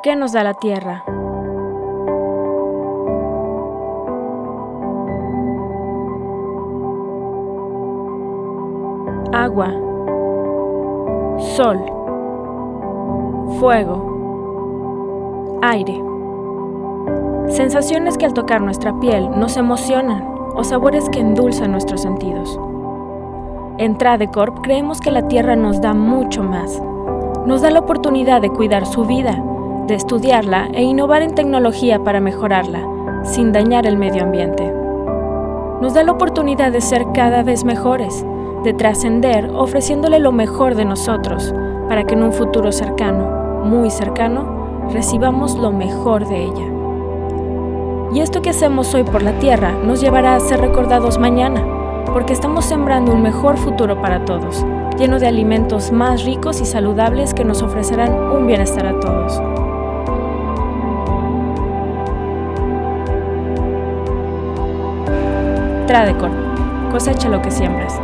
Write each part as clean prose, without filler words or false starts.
¿Qué nos da la tierra? Agua, sol, fuego, aire. Sensaciones que al tocar nuestra piel nos emocionan o sabores que endulzan nuestros sentidos. En Tradecorp creemos que la tierra nos da mucho más. Nos da la oportunidad de cuidar su vida, de estudiarla e innovar en tecnología para mejorarla, sin dañar el medio ambiente. Nos da la oportunidad de ser cada vez mejores, de trascender ofreciéndole lo mejor de nosotros, para que en un futuro cercano, muy cercano, recibamos lo mejor de ella. Y esto que hacemos hoy por la tierra nos llevará a ser recordados mañana, porque estamos sembrando un mejor futuro para todos, lleno de alimentos más ricos y saludables que nos ofrecerán un bienestar a todos. Tradecorp, cosecha lo que siembras.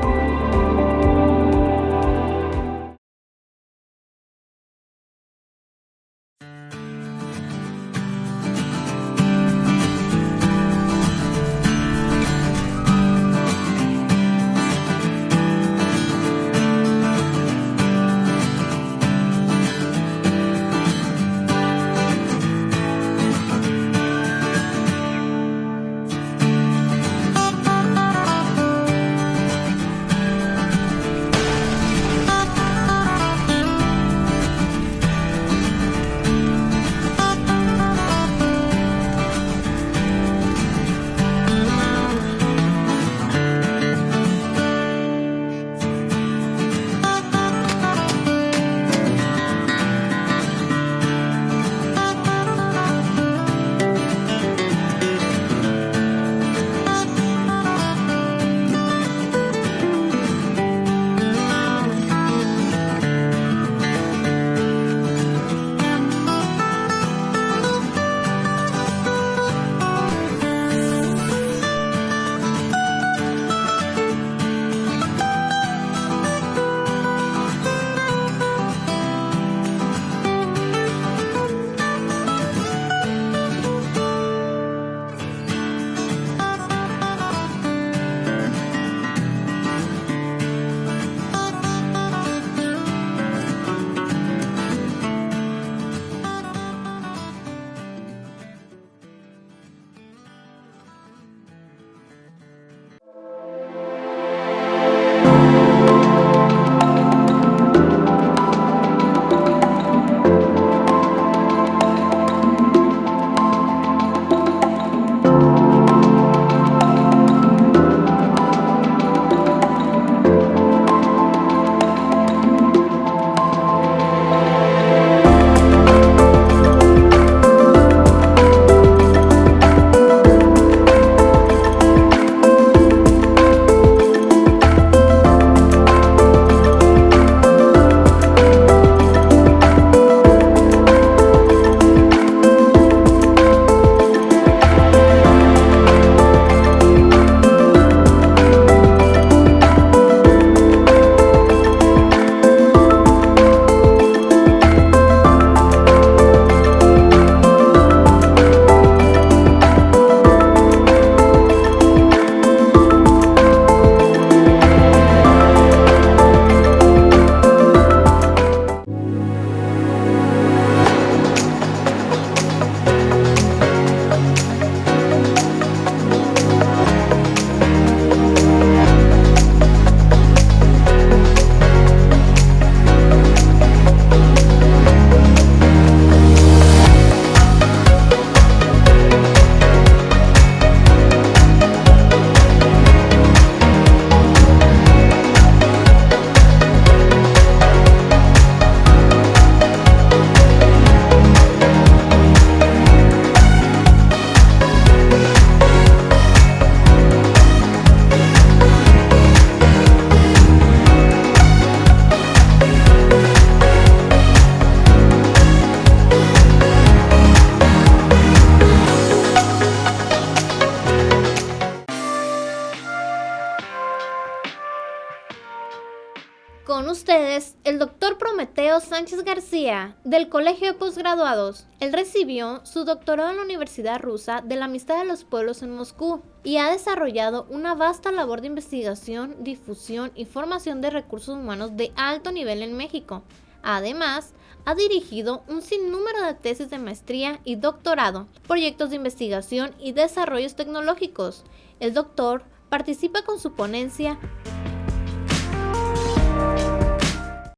ustedes el doctor Prometeo Sánchez García, del Colegio de Postgraduados. Él recibió su doctorado en la Universidad Rusa de la Amistad de los Pueblos en Moscú y ha desarrollado una vasta labor de investigación, difusión y formación de recursos humanos de alto nivel en México. Además, ha dirigido un sinnúmero de tesis de maestría y doctorado, proyectos de investigación y desarrollos tecnológicos. El doctor participa con su ponencia.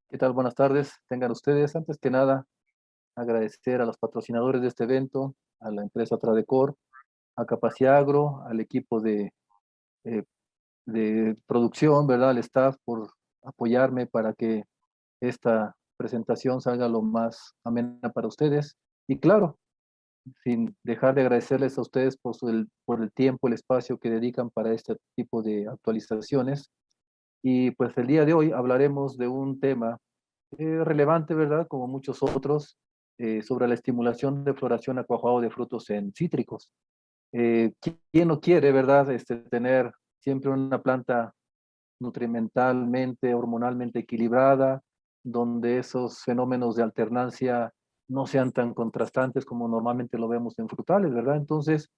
¿Qué tal? Buenas tardes. Tengan ustedes, antes que nada, agradecer a los patrocinadores de este evento, a la empresa Tradecor, a Capaciagro, al equipo eh, de producción, ¿verdad? Al staff por apoyarme para que esta presentación salga lo más amena para ustedes. Y claro, sin dejar de agradecerles a ustedes por el tiempo, el espacio que dedican para este tipo de actualizaciones. Y pues el día de hoy hablaremos de un tema relevante, ¿verdad? Como muchos otros, sobre la estimulación de floración a cuajado de frutos en cítricos. ¿Quién no quiere, verdad, tener siempre una planta nutrimentalmente, hormonalmente equilibrada, donde esos fenómenos de alternancia no sean tan contrastantes como normalmente lo vemos en frutales, ¿verdad? Entonces,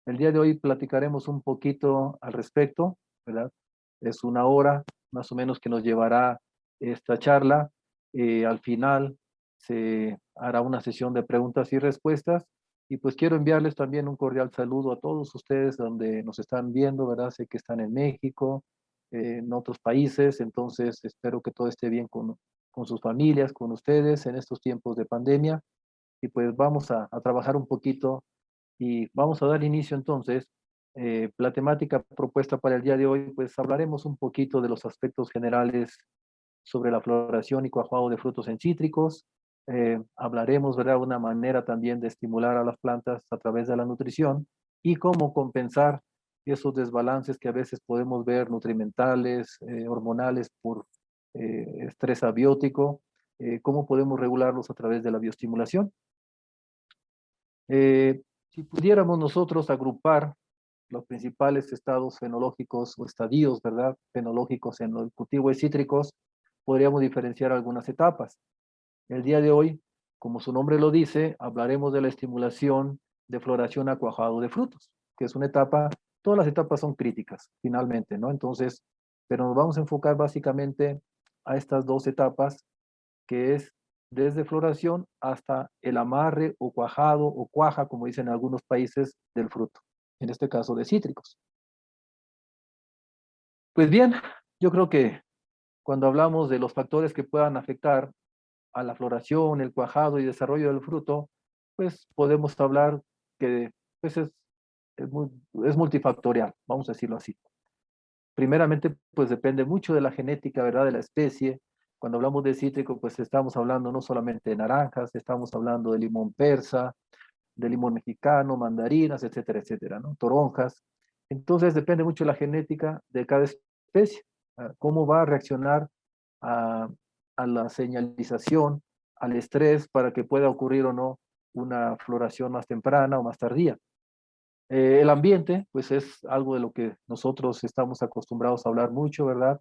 el día de hoy platicaremos un poquito al respecto, ¿verdad? Es una hora más o menos que nos llevará esta charla. Al final se hará una sesión de preguntas y respuestas. Y pues quiero enviarles también un cordial saludo a todos ustedes donde nos están viendo, ¿verdad? Sé que están en México, en otros países, entonces espero que todo esté bien con sus familias, con ustedes en estos tiempos de pandemia. Y pues vamos a trabajar un poquito y vamos a dar inicio entonces. La temática propuesta para el día de hoy, pues hablaremos un poquito de los aspectos generales sobre la floración y cuajado de frutos en cítricos. Hablaremos, ¿verdad?, una manera también de estimular a las plantas a través de la nutrición y cómo compensar esos desbalances que a veces podemos ver nutrimentales, hormonales por estrés abiótico, cómo podemos regularlos a través de la bioestimulación. Si pudiéramos nosotros agrupar los principales estados fenológicos o estadios, ¿verdad?, fenológicos en el cultivo de cítricos, podríamos diferenciar algunas etapas. El día de hoy, como su nombre lo dice, hablaremos de la estimulación de floración a cuajado de frutos, que es una etapa, todas las etapas son críticas, finalmente, ¿no? Entonces, pero nos vamos a enfocar básicamente a estas dos etapas, que es desde floración hasta el amarre o cuajado o cuaja, como dicen en algunos países, del fruto, en este caso de cítricos. Pues bien, yo creo que cuando hablamos de los factores que puedan afectar a la floración, el cuajado y desarrollo del fruto, pues podemos hablar que pues es multifactorial, vamos a decirlo así. Primeramente, pues depende mucho de la genética, ¿verdad?, de la especie. Cuando hablamos de cítrico, pues estamos hablando no solamente de naranjas, estamos hablando de limón persa, de limón mexicano, mandarinas, etcétera, etcétera, ¿no? Toronjas. Entonces depende mucho de la genética de cada especie, cómo va a reaccionar a, a la señalización, al estrés, para que pueda ocurrir o no una floración más temprana o más tardía. El ambiente, pues es algo de lo que nosotros estamos acostumbrados a hablar mucho, ¿verdad?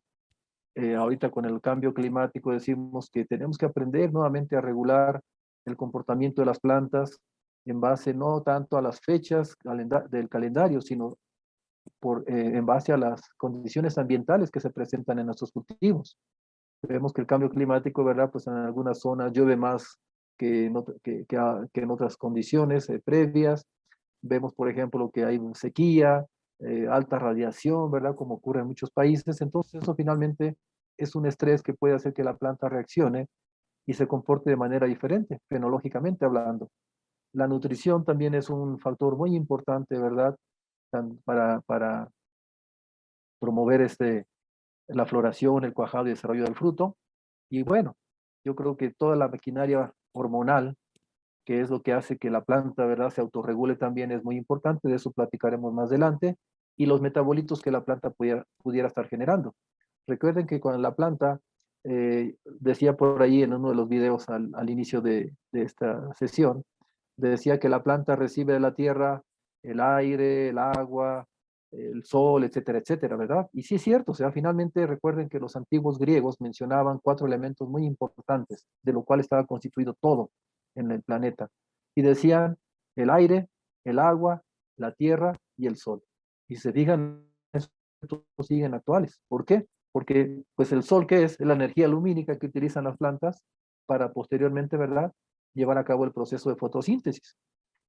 Ahorita con el cambio climático decimos que tenemos que aprender nuevamente a regular el comportamiento de las plantas en base no tanto a las fechas del calendario, sino en base a las condiciones ambientales que se presentan en nuestros cultivos. Vemos que el cambio climático, ¿verdad? Pues en algunas zonas llueve más que en otras condiciones previas. Vemos, por ejemplo, que hay sequía, alta radiación, ¿verdad? Como ocurre en muchos países. Entonces, eso finalmente es un estrés que puede hacer que la planta reaccione y se comporte de manera diferente, fenológicamente hablando. La nutrición también es un factor muy importante, ¿verdad? Para promover la floración, el cuajado y desarrollo del fruto. Y bueno, yo creo que toda la maquinaria hormonal, que es lo que hace que la planta, ¿verdad?, se autorregule también, es muy importante. De eso platicaremos más adelante. Y los metabolitos que la planta pudiera estar generando. Recuerden que cuando la planta, decía por ahí en uno de los videos al inicio de esta sesión, decía que la planta recibe de la tierra el aire, el agua, el sol, etcétera, etcétera, ¿verdad? Y sí es cierto, o sea, finalmente recuerden que los antiguos griegos mencionaban 4 elementos muy importantes, de lo cual estaba constituido todo en el planeta. Y decían el aire, el agua, la tierra y el sol. Y se digan, estos siguen actuales. ¿Por qué? Porque pues el sol, ¿qué es? Es la energía lumínica que utilizan las plantas para posteriormente, ¿verdad?, llevar a cabo el proceso de fotosíntesis.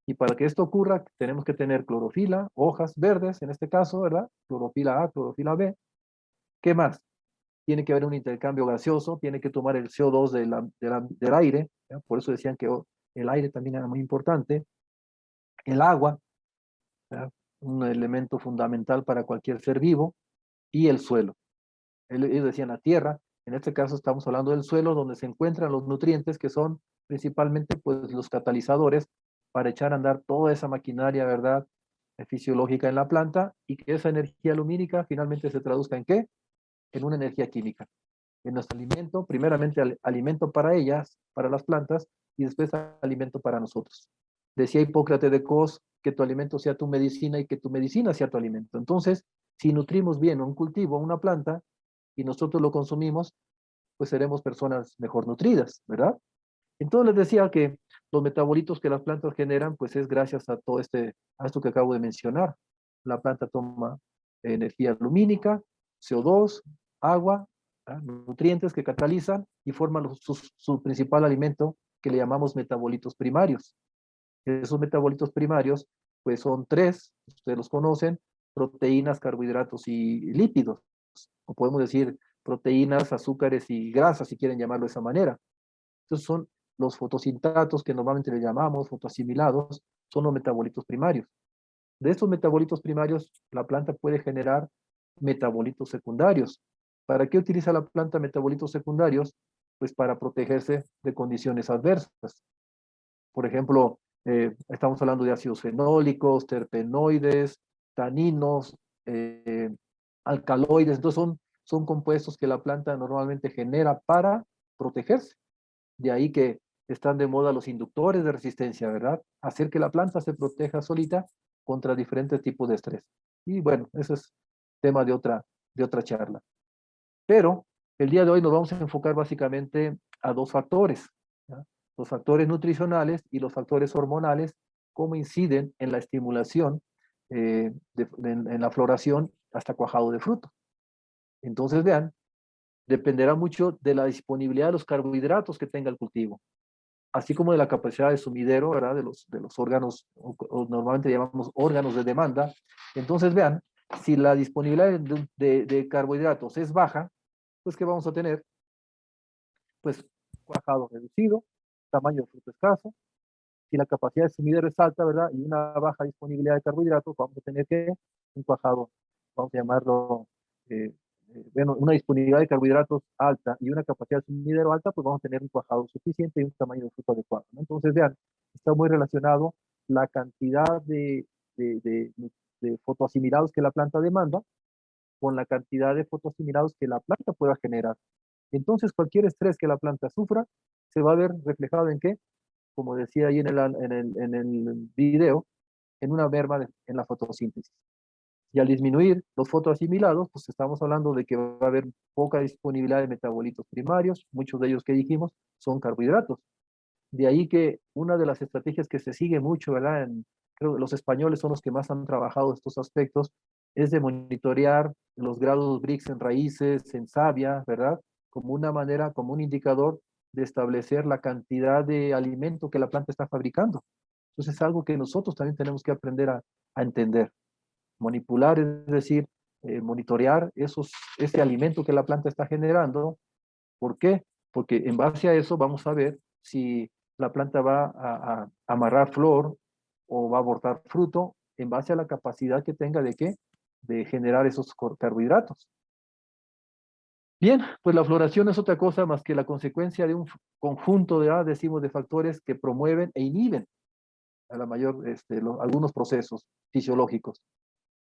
Y para que esto ocurra, tenemos que tener clorofila, hojas verdes, en este caso, ¿verdad? Clorofila A, clorofila B. ¿Qué más? Tiene que haber un intercambio gaseoso, tiene que tomar el CO2 del aire, ¿ya? Por eso decían que el aire también era muy importante. El agua, ¿ya? Un elemento fundamental para cualquier ser vivo, y el suelo. Ellos decían la tierra, en este caso estamos hablando del suelo donde se encuentran los nutrientes que son principalmente pues los catalizadores para echar a andar toda esa maquinaria, ¿verdad?, fisiológica en la planta, y que esa energía lumínica finalmente se traduzca en ¿qué? En una energía química. En nuestro alimento, primeramente alimento para ellas, para las plantas, y después alimento para nosotros. Decía Hipócrates de Cos que tu alimento sea tu medicina y que tu medicina sea tu alimento. Entonces, si nutrimos bien un cultivo, una planta, y nosotros lo consumimos, pues seremos personas mejor nutridas, ¿verdad? Entonces les decía que los metabolitos que las plantas generan, pues es gracias a todo a esto que acabo de mencionar. La planta toma energía lumínica, CO2, agua, ¿verdad?, nutrientes que catalizan y forman su principal alimento, que le llamamos metabolitos primarios. Esos metabolitos primarios, pues son 3, ustedes los conocen: proteínas, carbohidratos y lípidos. O podemos decir proteínas, azúcares y grasas, si quieren llamarlo de esa manera. Entonces son los fotosintratos, que normalmente le llamamos fotoasimilados, son los metabolitos primarios. De estos metabolitos primarios, la planta puede generar metabolitos secundarios. ¿Para qué utiliza la planta metabolitos secundarios? Pues para protegerse de condiciones adversas. Por ejemplo, estamos hablando de ácidos fenólicos, terpenoides, taninos, alcaloides. Entonces son compuestos que la planta normalmente genera para protegerse. De ahí que están de moda los inductores de resistencia, ¿verdad? Hacer que la planta se proteja solita contra diferentes tipos de estrés. Y bueno, eso es tema de otra charla. Pero el día de hoy nos vamos a enfocar básicamente a 2 factores, ¿ya? Los factores nutricionales y los factores hormonales, cómo inciden en la estimulación, en la floración hasta cuajado de fruto. Entonces, vean, dependerá mucho de la disponibilidad de los carbohidratos que tenga el cultivo, así como de la capacidad de sumidero, ¿verdad?, de los órganos, o normalmente llamamos órganos de demanda. Entonces, vean, si la disponibilidad de carbohidratos es baja, pues ¿qué vamos a tener? Pues cuajado reducido, tamaño de fruto escaso. Si la capacidad de sumidero es alta, ¿verdad?, y una baja disponibilidad de carbohidratos, vamos a tener que un cuajado, vamos a llamarlo, eh, bueno, una disponibilidad de carbohidratos alta y una capacidad de sumidero alta, pues vamos a tener un cuajado suficiente y un tamaño de fruto adecuado, ¿no? Entonces, vean, está muy relacionado la cantidad de fotoasimilados que la planta demanda con la cantidad de fotoasimilados que la planta pueda generar. Entonces, cualquier estrés que la planta sufra se va a ver reflejado en qué, como decía ahí en el video, en una merma en la fotosíntesis. Y al disminuir los fotoasimilados, pues estamos hablando de que va a haber poca disponibilidad de metabolitos primarios, muchos de ellos que dijimos son carbohidratos. De ahí que una de las estrategias que se sigue mucho, ¿verdad? Creo que los españoles son los que más han trabajado estos aspectos, es de monitorear los grados Brix en raíces, en savia, ¿verdad? Como una manera, como un indicador de establecer la cantidad de alimento que la planta está fabricando. Entonces es algo que nosotros también tenemos que aprender a entender. Manipular, es decir, monitorear ese alimento que la planta está generando. ¿Por qué? Porque en base a eso vamos a ver si la planta va a amarrar flor o va a abortar fruto en base a la capacidad que tenga de qué, de generar esos carbohidratos. Bien, pues la floración es otra cosa más que la consecuencia de un conjunto decimos, de factores que promueven e inhiben a la mayor, algunos procesos fisiológicos.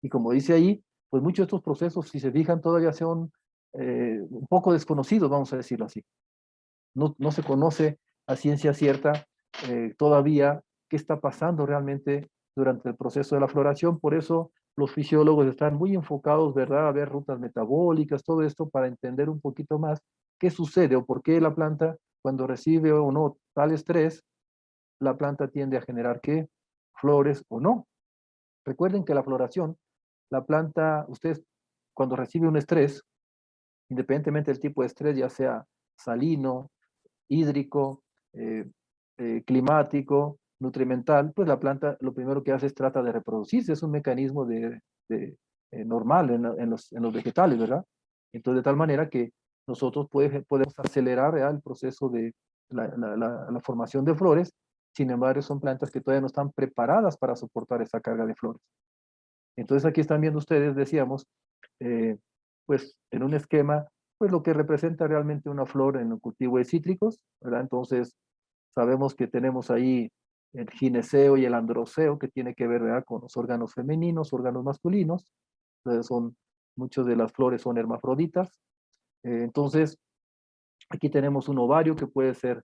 Y como dice ahí, pues muchos de estos procesos, si se fijan, todavía son un poco desconocidos, vamos a decirlo así. No se conoce a ciencia cierta todavía qué está pasando realmente durante el proceso de la floración. Por eso los fisiólogos están muy enfocados, ¿verdad?, a ver rutas metabólicas, todo esto para entender un poquito más qué sucede o por qué la planta, cuando recibe o no tal estrés, la planta tiende a generar qué, flores o no. Recuerden que la floración, la planta, ustedes cuando recibe un estrés, independientemente del tipo de estrés, ya sea salino, hídrico, eh, climático, nutrimental, pues la planta lo primero que hace es trata de reproducirse, es un mecanismo normal en los vegetales, ¿verdad? Entonces, de tal manera que nosotros podemos acelerar, ¿verdad?, el proceso de la formación de flores. Sin embargo, son plantas que todavía no están preparadas para soportar esa carga de flores. Entonces, aquí están viendo ustedes, decíamos, eh, pues en un esquema, pues lo que representa realmente una flor en el cultivo de cítricos, ¿verdad? Entonces, sabemos que tenemos ahí el gineceo y el androceo, que tiene que ver, ¿verdad?, con los órganos femeninos, órganos masculinos. Entonces, muchas de las flores son hermafroditas. Entonces, aquí tenemos un ovario que puede ser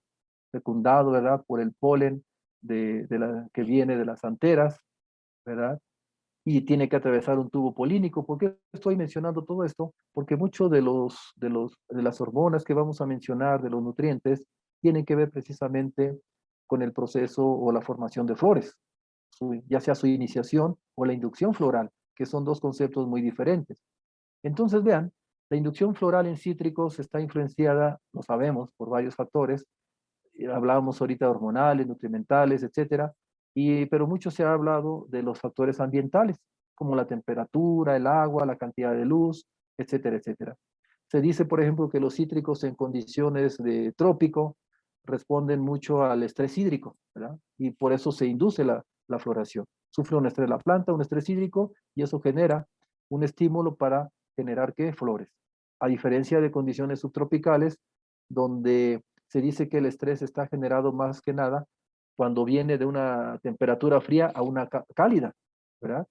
fecundado, ¿verdad?, por el polen que viene de las anteras, ¿verdad? Y tiene que atravesar un tubo polínico. ¿Por qué estoy mencionando todo esto? Porque muchos de las hormonas que vamos a mencionar, de los nutrientes, tienen que ver precisamente con el proceso o la formación de flores, ya sea su iniciación o la inducción floral, que son dos conceptos muy diferentes. Entonces, vean, la inducción floral en cítricos está influenciada, lo sabemos, por varios factores. Hablábamos ahorita de hormonales, nutrimentales, etcétera, pero mucho se ha hablado de los factores ambientales, como la temperatura, el agua, la cantidad de luz, etcétera, etcétera. Se dice, por ejemplo, que los cítricos en condiciones de trópico responden mucho al estrés hídrico, ¿verdad? Y por eso se induce la floración. Sufre un estrés la planta, un estrés hídrico, y eso genera un estímulo para generar, ¿qué? Flores. A diferencia de condiciones subtropicales, donde se dice que el estrés está generado más que nada cuando viene de una temperatura fría a una cálida, ¿verdad?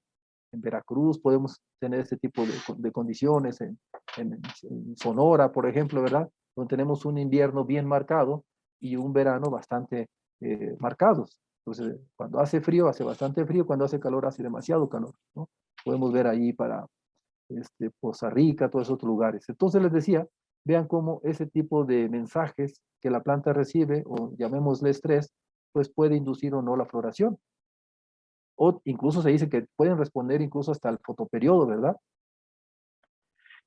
En Veracruz podemos tener ese tipo de condiciones, en Sonora, por ejemplo, ¿verdad? Donde tenemos un invierno bien marcado y un verano bastante marcados. Entonces, cuando hace frío, hace bastante frío, cuando hace calor, hace demasiado calor, ¿no? Podemos ver ahí para Poza Rica, todos esos lugares. Entonces les decía, vean cómo ese tipo de mensajes que la planta recibe, o llamémosle estrés, pues puede inducir o no la floración. O incluso se dice que pueden responder incluso hasta el fotoperiodo, ¿verdad?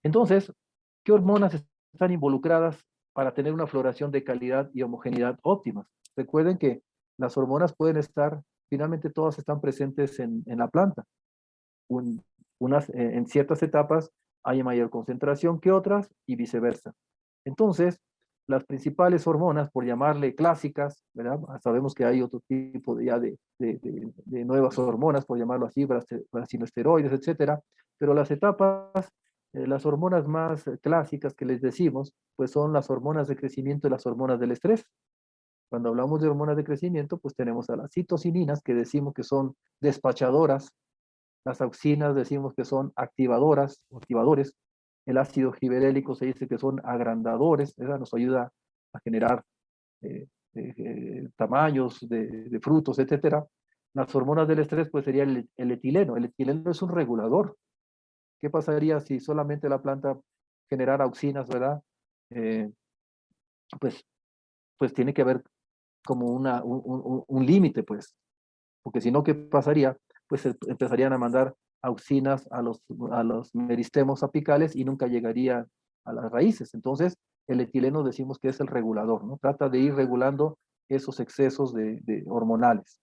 Entonces, ¿qué hormonas están involucradas para tener una floración de calidad y homogeneidad óptimas? Recuerden que las hormonas pueden estar, finalmente todas están presentes en la planta. En ciertas etapas hay mayor concentración que otras y viceversa. Entonces, las principales hormonas, por llamarle clásicas, ¿verdad? Sabemos que hay otro tipo de nuevas hormonas, por llamarlo así, brasinoesteroides, etcétera, pero las hormonas más clásicas que les decimos, pues son las hormonas de crecimiento y las hormonas del estrés. Cuando hablamos de hormonas de crecimiento, pues tenemos a las citocininas, que decimos que son despachadoras. Las auxinas decimos que son activadoras, activadores. El ácido giberélico se dice que son agrandadores, ¿verdad? Nos ayuda a generar tamaños de frutos, etcétera. Las hormonas del estrés, pues sería el etileno. El etileno es un regulador. ¿Qué pasaría si solamente la planta generara auxinas, ¿verdad? Eh, pues, pues tiene que haber como un límite, pues, porque si no, ¿qué pasaría? Pues empezarían a mandar auxinas a los meristemos apicales y nunca llegaría a las raíces. Entonces, el etileno decimos que es el regulador, ¿no? Trata de ir regulando esos excesos de hormonales.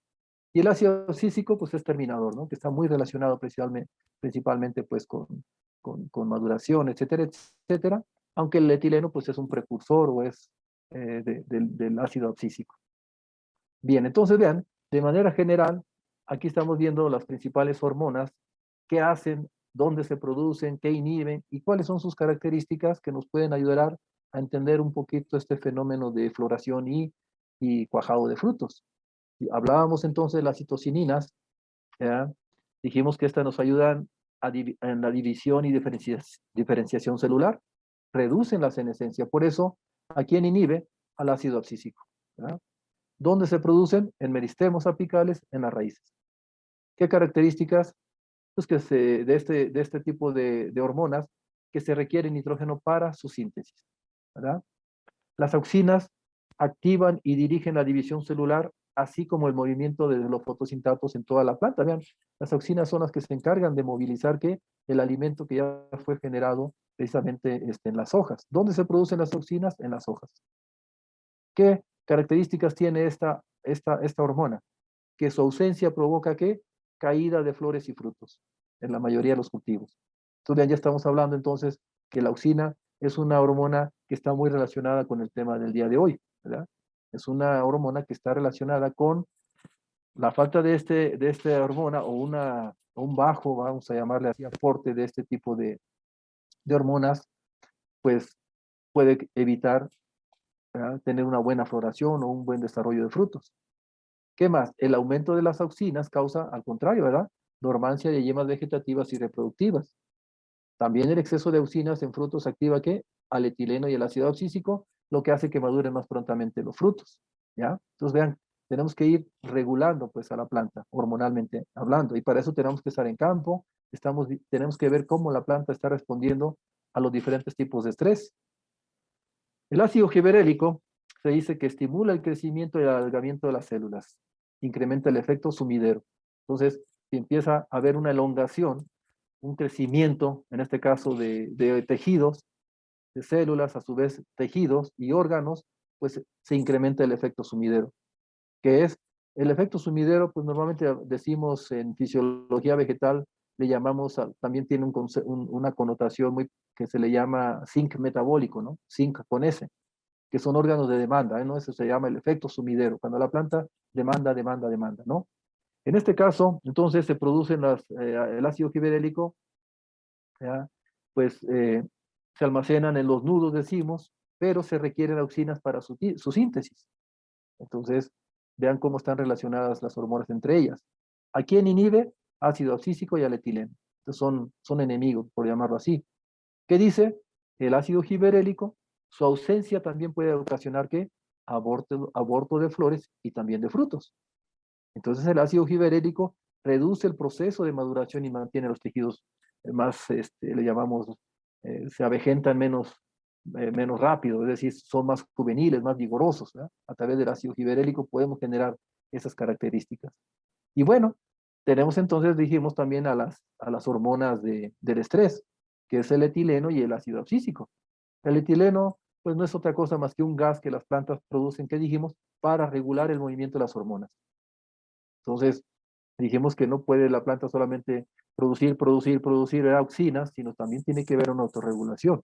Y el ácido cícico, pues es terminador, ¿no? Que está muy relacionado principalmente pues con maduración, etcétera, etcétera. Aunque el etileno, pues es un precursor o es del ácido abscísico. Bien, entonces vean, de manera general, aquí estamos viendo las principales hormonas, qué hacen, dónde se producen, qué inhiben y cuáles son sus características que nos pueden ayudar a entender un poquito este fenómeno de floración y cuajado de frutos. Hablábamos entonces de las citocininas, ¿ya? Dijimos que estas nos ayudan en la división y diferenciación celular, reducen la senescencia, por eso, ¿a quién inhibe? Al ácido abscísico, ¿ya? ¿Dónde se producen? En meristemos apicales, en las raíces. ¿Qué características? pues de este tipo de hormonas que se requiere nitrógeno para su síntesis, ¿verdad? Las auxinas activan y dirigen la división celular, así como el movimiento de los fotosintatos en toda la planta. Vean, las auxinas son las que se encargan de movilizar ¿qué? El alimento que ya fue generado precisamente en las hojas. ¿Dónde se producen las auxinas? En las hojas. ¿Qué características tiene esta hormona? Que su ausencia provoca ¿qué? Caída de flores y frutos en la mayoría de los cultivos. Entonces ya estamos hablando entonces que la auxina es una hormona que está muy relacionada con el tema del día de hoy, ¿verdad? Es una hormona que está relacionada con la falta de esta hormona o un bajo, vamos a llamarle así, aporte de este tipo de hormonas, pues puede evitar, ¿verdad? Tener una buena floración o un buen desarrollo de frutos. ¿Qué más? El aumento de las auxinas causa, al contrario, ¿verdad? Dormancia de yemas vegetativas y reproductivas. También el exceso de auxinas en frutos activa ¿qué? Al etileno y el ácido abscísico, lo que hace que maduren más prontamente los frutos, ¿ya? Entonces vean, tenemos que ir regulando pues a la planta, hormonalmente hablando, y para eso tenemos que estar en campo, tenemos que ver cómo la planta está respondiendo a los diferentes tipos de estrés. El ácido giberélico se dice que estimula el crecimiento y el alargamiento de las células, incrementa el efecto sumidero. Entonces, si empieza a haber una elongación, un crecimiento, en este caso de tejidos, de células, a su vez tejidos y órganos, pues se incrementa el efecto sumidero. ¿Qué es? El efecto sumidero, pues normalmente decimos en fisiología vegetal, le llamamos, también tiene una connotación muy que se le llama zinc metabólico, ¿no? Zinc con S, que son órganos de demanda, ¿no? Eso se llama el efecto sumidero, cuando la planta demanda, demanda, demanda, ¿no? En este caso, entonces se producen el ácido giberélico, ¿ya? Pues se almacenan en los nudos, decimos, pero se requieren auxinas para su síntesis. Entonces, vean cómo están relacionadas las hormonas entre ellas. ¿A quién inhibe? Ácido abscísico y al etileno. Entonces son enemigos, por llamarlo así. ¿Qué dice? El ácido giberélico, su ausencia también puede ocasionar ¿qué? Aborto de flores y también de frutos. Entonces el ácido giberélico reduce el proceso de maduración y mantiene los tejidos más, le llamamos, se avejentan menos rápido, es decir, son más juveniles, más vigorosos, ¿verdad? A través del ácido giberélico podemos generar esas características. Y bueno, tenemos entonces, dijimos también a las hormonas del estrés, que es el etileno y el ácido abscísico. El etileno, pues no es otra cosa más que un gas que las plantas producen, que dijimos, para regular el movimiento de las hormonas. Entonces, dijimos que no puede la planta solamente producir auxinas, sino también tiene que haber una autorregulación.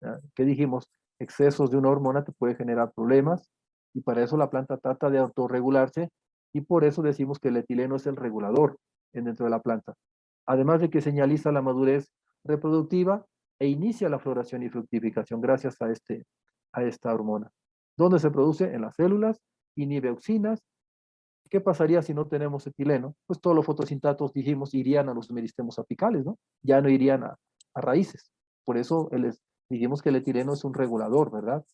¿Ya? ¿Qué dijimos? Excesos de una hormona te puede generar problemas y para eso la planta trata de autorregularse y por eso decimos que el etileno es el regulador dentro de la planta. Además de que señaliza la madurez reproductiva e inicia la floración y fructificación gracias a esta hormona. ¿Dónde se produce? En las células, inhibe auxinas. ¿Qué pasaría si no tenemos etileno? Pues todos los fotosintatos, dijimos, irían a los meristemos apicales, ¿no? Ya no irían a raíces. Por eso dijimos que el etileno es un regulador, ¿verdad?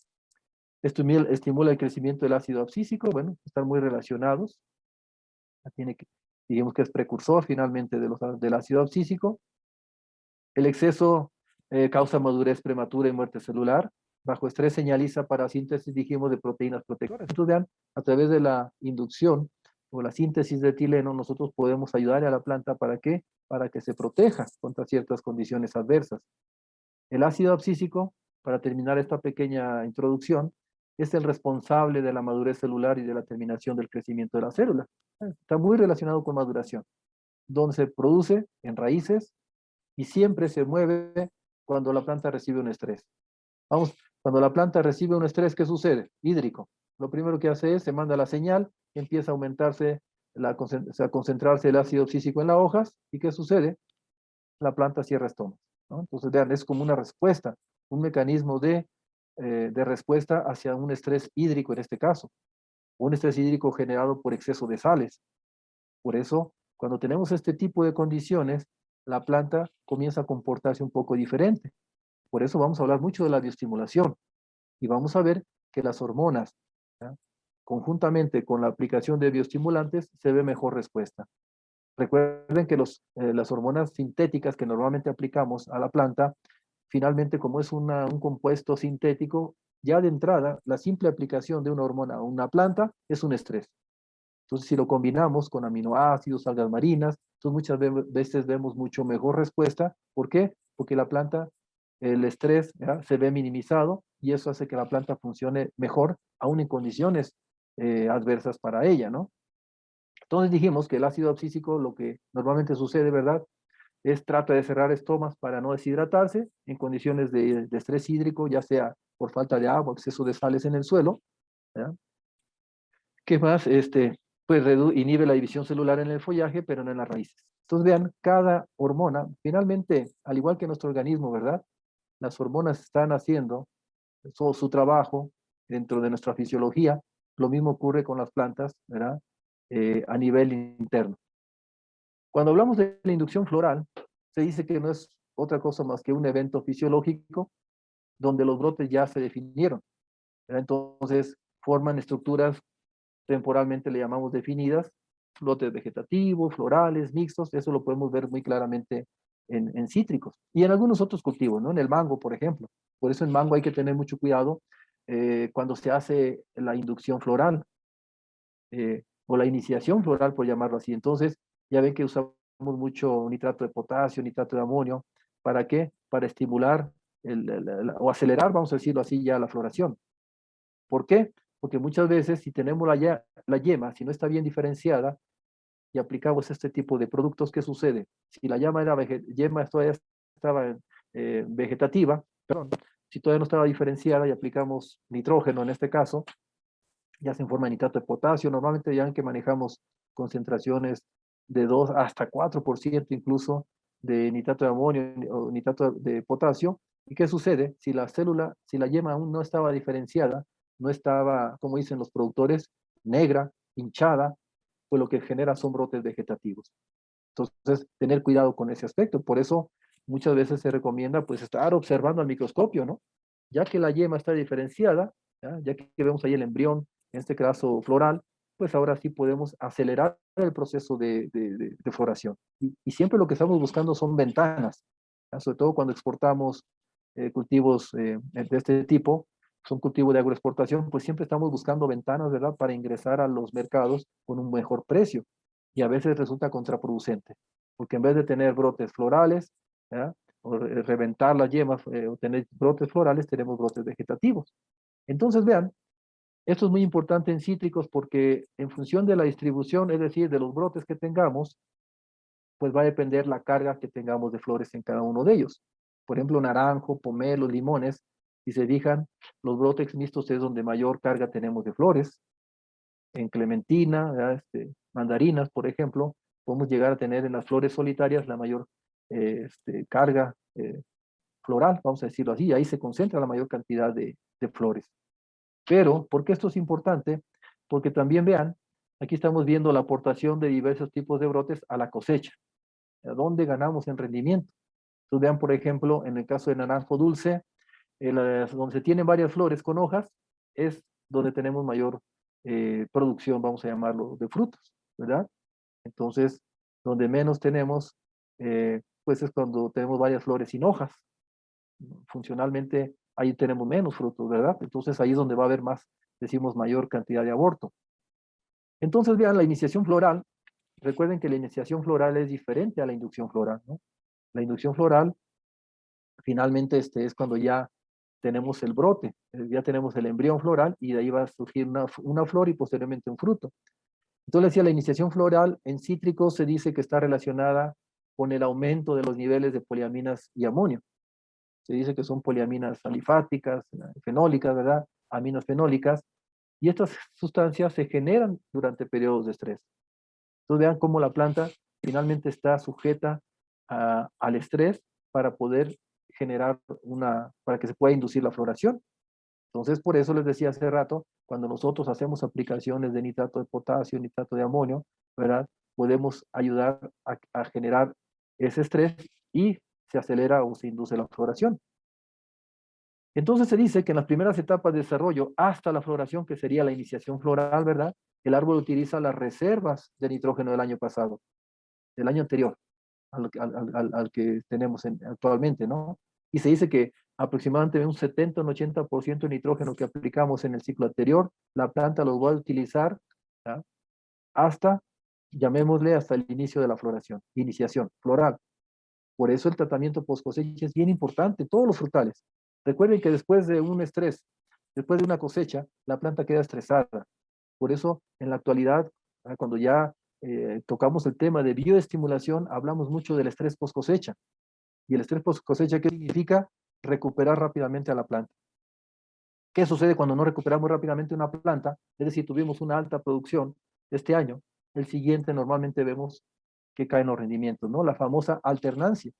Estimula el crecimiento del ácido abscísico, bueno, están muy relacionados. Dijimos que es precursor finalmente del ácido abscísico. El exceso causa madurez prematura y muerte celular. Bajo estrés señaliza para síntesis, dijimos, de proteínas protectoras. Entonces, vean, a través de la inducción o la síntesis de etileno, nosotros podemos ayudar a la planta ¿para qué? Para que se proteja contra ciertas condiciones adversas. El ácido abscísico, para terminar esta pequeña introducción, es el responsable de la madurez celular y de la terminación del crecimiento de la célula. Está muy relacionado con maduración, donde se produce en raíces y siempre se mueve cuando la planta recibe un estrés. Vamos, cuando la planta recibe un estrés, ¿qué sucede? Hídrico. Lo primero que hace es, se manda la señal, empieza a aumentarse, a concentrarse el ácido abscísico en las hojas, ¿y qué sucede? La planta cierra estómago, ¿no? Entonces, vean, es como una respuesta, un mecanismo de respuesta hacia un estrés hídrico en este caso, un estrés hídrico generado por exceso de sales. Por eso, cuando tenemos este tipo de condiciones, la planta comienza a comportarse un poco diferente. Por eso vamos a hablar mucho de la bioestimulación y vamos a ver que las hormonas, ¿ya? Conjuntamente con la aplicación de bioestimulantes, se ve mejor respuesta. Recuerden que las hormonas sintéticas que normalmente aplicamos a la planta, finalmente como es un compuesto sintético, ya de entrada, la simple aplicación de una hormona a una planta es un estrés. Entonces, si lo combinamos con aminoácidos, algas marinas, entonces muchas veces vemos mucho mejor respuesta. ¿Por qué? Porque la planta, el estrés, ¿ya?, se ve minimizado y eso hace que la planta funcione mejor, aún en condiciones adversas para ella, ¿no? Entonces dijimos que el ácido abscísico, lo que normalmente sucede, ¿verdad?, es trata de cerrar estomas para no deshidratarse en condiciones de estrés hídrico, ya sea por falta de agua, exceso de sales en el suelo, ¿ya? ¿Qué más? Pues inhibe la división celular en el follaje, pero no en las raíces. Entonces vean, cada hormona, finalmente, al igual que nuestro organismo, ¿verdad? Las hormonas están haciendo su trabajo dentro de nuestra fisiología. Lo mismo ocurre con las plantas, ¿verdad? A nivel interno. Cuando hablamos de la inducción floral, se dice que no es otra cosa más que un evento fisiológico donde los brotes ya se definieron, ¿verdad? Entonces, forman estructuras temporalmente le llamamos definidas, brotes vegetativos, florales, mixtos, eso lo podemos ver muy claramente en cítricos y en algunos otros cultivos, ¿no? En el mango, por ejemplo. Por eso en mango hay que tener mucho cuidado cuando se hace la inducción floral o la iniciación floral, por llamarlo así. Entonces, ya ven que usamos mucho nitrato de potasio, nitrato de amonio. ¿Para qué? Para estimular o acelerar, vamos a decirlo así, ya la floración. ¿Por qué? Porque muchas veces si tenemos la yema, si no está bien diferenciada y aplicamos este tipo de productos, ¿qué sucede? Si la yema todavía estaba vegetativa, perdón, si todavía no estaba diferenciada y aplicamos nitrógeno en este caso, ya se forma nitrato de potasio, normalmente ya que manejamos concentraciones de 2 hasta 4% incluso de nitrato de amonio o nitrato de potasio. ¿Y qué sucede? Si la célula, si la yema aún no estaba diferenciada, no estaba, como dicen los productores, negra, hinchada, pues lo que genera son brotes vegetativos. Entonces, tener cuidado con ese aspecto. Por eso, muchas veces se recomienda pues estar observando al microscopio, ¿no? Ya que la yema está diferenciada, ya que vemos ahí el embrión, en este caso floral, pues ahora sí podemos acelerar el proceso de floración. Y siempre lo que estamos buscando son ventanas, ¿ya? Sobre todo cuando exportamos cultivos de este tipo, son cultivos de agroexportación, pues siempre estamos buscando ventanas, ¿verdad?, para ingresar a los mercados con un mejor precio. Y a veces resulta contraproducente, porque en vez de tener brotes florales, ¿ya?, o reventar las yemas o tener brotes florales, tenemos brotes vegetativos. Entonces, vean, esto es muy importante en cítricos porque en función de la distribución, es decir, de los brotes que tengamos, pues va a depender la carga que tengamos de flores en cada uno de ellos. Por ejemplo, naranjo, pomelo, limones, si se fijan, los brotes mixtos es donde mayor carga tenemos de flores. En clementina, mandarinas, por ejemplo, podemos llegar a tener en las flores solitarias la mayor carga floral, vamos a decirlo así, ahí se concentra la mayor cantidad de flores. Pero, ¿por qué esto es importante? Porque también vean, aquí estamos viendo la aportación de diversos tipos de brotes a la cosecha. ¿A dónde ganamos en rendimiento? Entonces vean, por ejemplo, en el caso de naranjo dulce, donde se tienen varias flores con hojas, es donde tenemos mayor producción, vamos a llamarlo, de frutos, ¿verdad? Entonces, donde menos tenemos, pues es cuando tenemos varias flores sin hojas. Funcionalmente, ahí tenemos menos frutos, ¿verdad? Entonces, ahí es donde va a haber más, decimos, mayor cantidad de aborto. Entonces, vean, la iniciación floral, recuerden que la iniciación floral es diferente a la inducción floral, ¿no? La inducción floral, finalmente, es cuando ya tenemos el brote, ya tenemos el embrión floral y de ahí va a surgir una flor y posteriormente un fruto. Entonces, decía, la iniciación floral en cítricos se dice que está relacionada con el aumento de los niveles de poliaminas y amonio. Se dice que son poliaminas alifáticas, fenólicas, ¿verdad? Aminas fenólicas, y estas sustancias se generan durante periodos de estrés. Entonces, vean cómo la planta finalmente está sujeta al estrés para poder generar para que se pueda inducir la floración. Entonces, por eso les decía hace rato, cuando nosotros hacemos aplicaciones de nitrato de potasio, nitrato de amonio, ¿verdad? Podemos ayudar a generar ese estrés y se acelera o se induce la floración. Entonces se dice que en las primeras etapas de desarrollo hasta la floración, que sería la iniciación floral, ¿verdad? El árbol utiliza las reservas de nitrógeno del año pasado. del año anterior al que tenemos actualmente, ¿no? Y se dice que aproximadamente un 70 o un 80% de nitrógeno que aplicamos en el ciclo anterior, la planta lo va a utilizar, ¿ya? Hasta, llamémosle, hasta el inicio de la floración, iniciación floral. Por eso el tratamiento post cosecha es bien importante, todos los frutales. Recuerden que después de un estrés, después de una cosecha, la planta queda estresada. Por eso, en la actualidad, cuando ya tocamos el tema de bioestimulación, hablamos mucho del estrés post cosecha. Y el estrés post cosecha, ¿qué significa? Recuperar rápidamente a la planta. ¿Qué sucede cuando no recuperamos rápidamente una planta? Es decir, tuvimos una alta producción este año, el siguiente normalmente vemos que caen los rendimientos, ¿no? La famosa alternancia.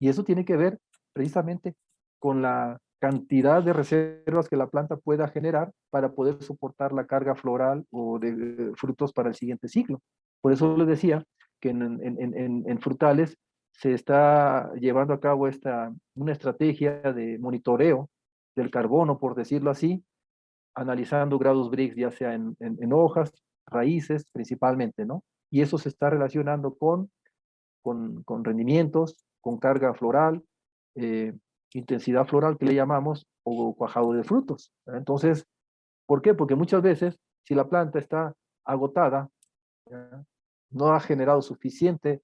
Y eso tiene que ver precisamente con la cantidad de reservas que la planta pueda generar para poder soportar la carga floral o de frutos para el siguiente ciclo. Por eso les decía que en frutales se está llevando a cabo una estrategia de monitoreo del carbono, por decirlo así, analizando grados Brix, ya sea en hojas, raíces principalmente, ¿no? Y eso se está relacionando con rendimientos, con carga floral, eh, intensidad floral que le llamamos, o cuajado de frutos. Entonces, ¿por qué? Porque muchas veces, si la planta está agotada, ¿ya? No ha generado suficiente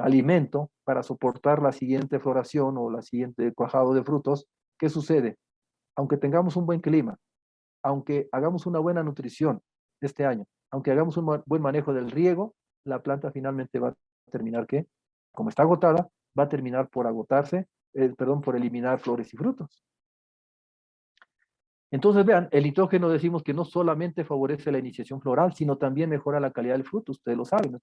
alimento para soportar la siguiente floración o la siguiente cuajado de frutos, ¿qué sucede? Aunque tengamos un buen clima, aunque hagamos una buena nutrición este año, aunque hagamos un buen manejo del riego, la planta finalmente va a terminar que, como está agotada, va a terminar por agotarse, perdón, por eliminar flores y frutos. Entonces, vean, el nitrógeno decimos que no solamente favorece la iniciación floral, sino también mejora la calidad del fruto, ustedes lo saben.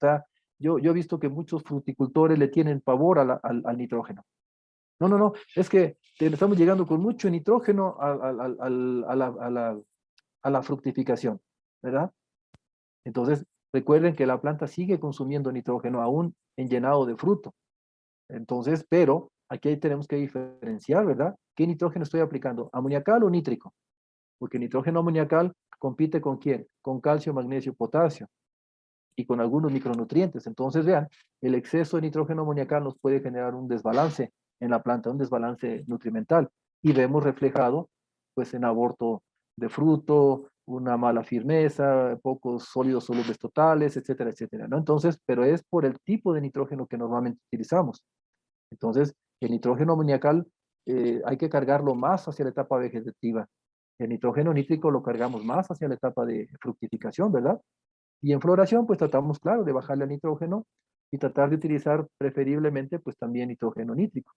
Yo he visto que muchos fruticultores le tienen pavor al nitrógeno. No, no, no, es que estamos llegando con mucho nitrógeno a la fructificación, ¿verdad? Entonces, recuerden que la planta sigue consumiendo nitrógeno aún en llenado de fruto. Entonces, pero aquí tenemos que diferenciar, ¿verdad? ¿Qué nitrógeno estoy aplicando? ¿Amoniacal o nítrico? Porque el nitrógeno amoniacal compite ¿con quién? Con calcio, magnesio, potasio y con algunos micronutrientes. Entonces, vean, el exceso de nitrógeno amoniacal nos puede generar un desbalance en la planta, un desbalance nutrimental. Y vemos reflejado, pues, en aborto de fruto, una mala firmeza, pocos sólidos solubles totales, etcétera, etcétera, ¿no? Entonces, pero es por el tipo de nitrógeno que normalmente utilizamos. Entonces, el nitrógeno amoniacal hay que cargarlo más hacia la etapa vegetativa. El nitrógeno nítrico lo cargamos más hacia la etapa de fructificación, ¿verdad? Y en floración, pues tratamos, claro, de bajarle al nitrógeno y tratar de utilizar preferiblemente, pues también nitrógeno nítrico.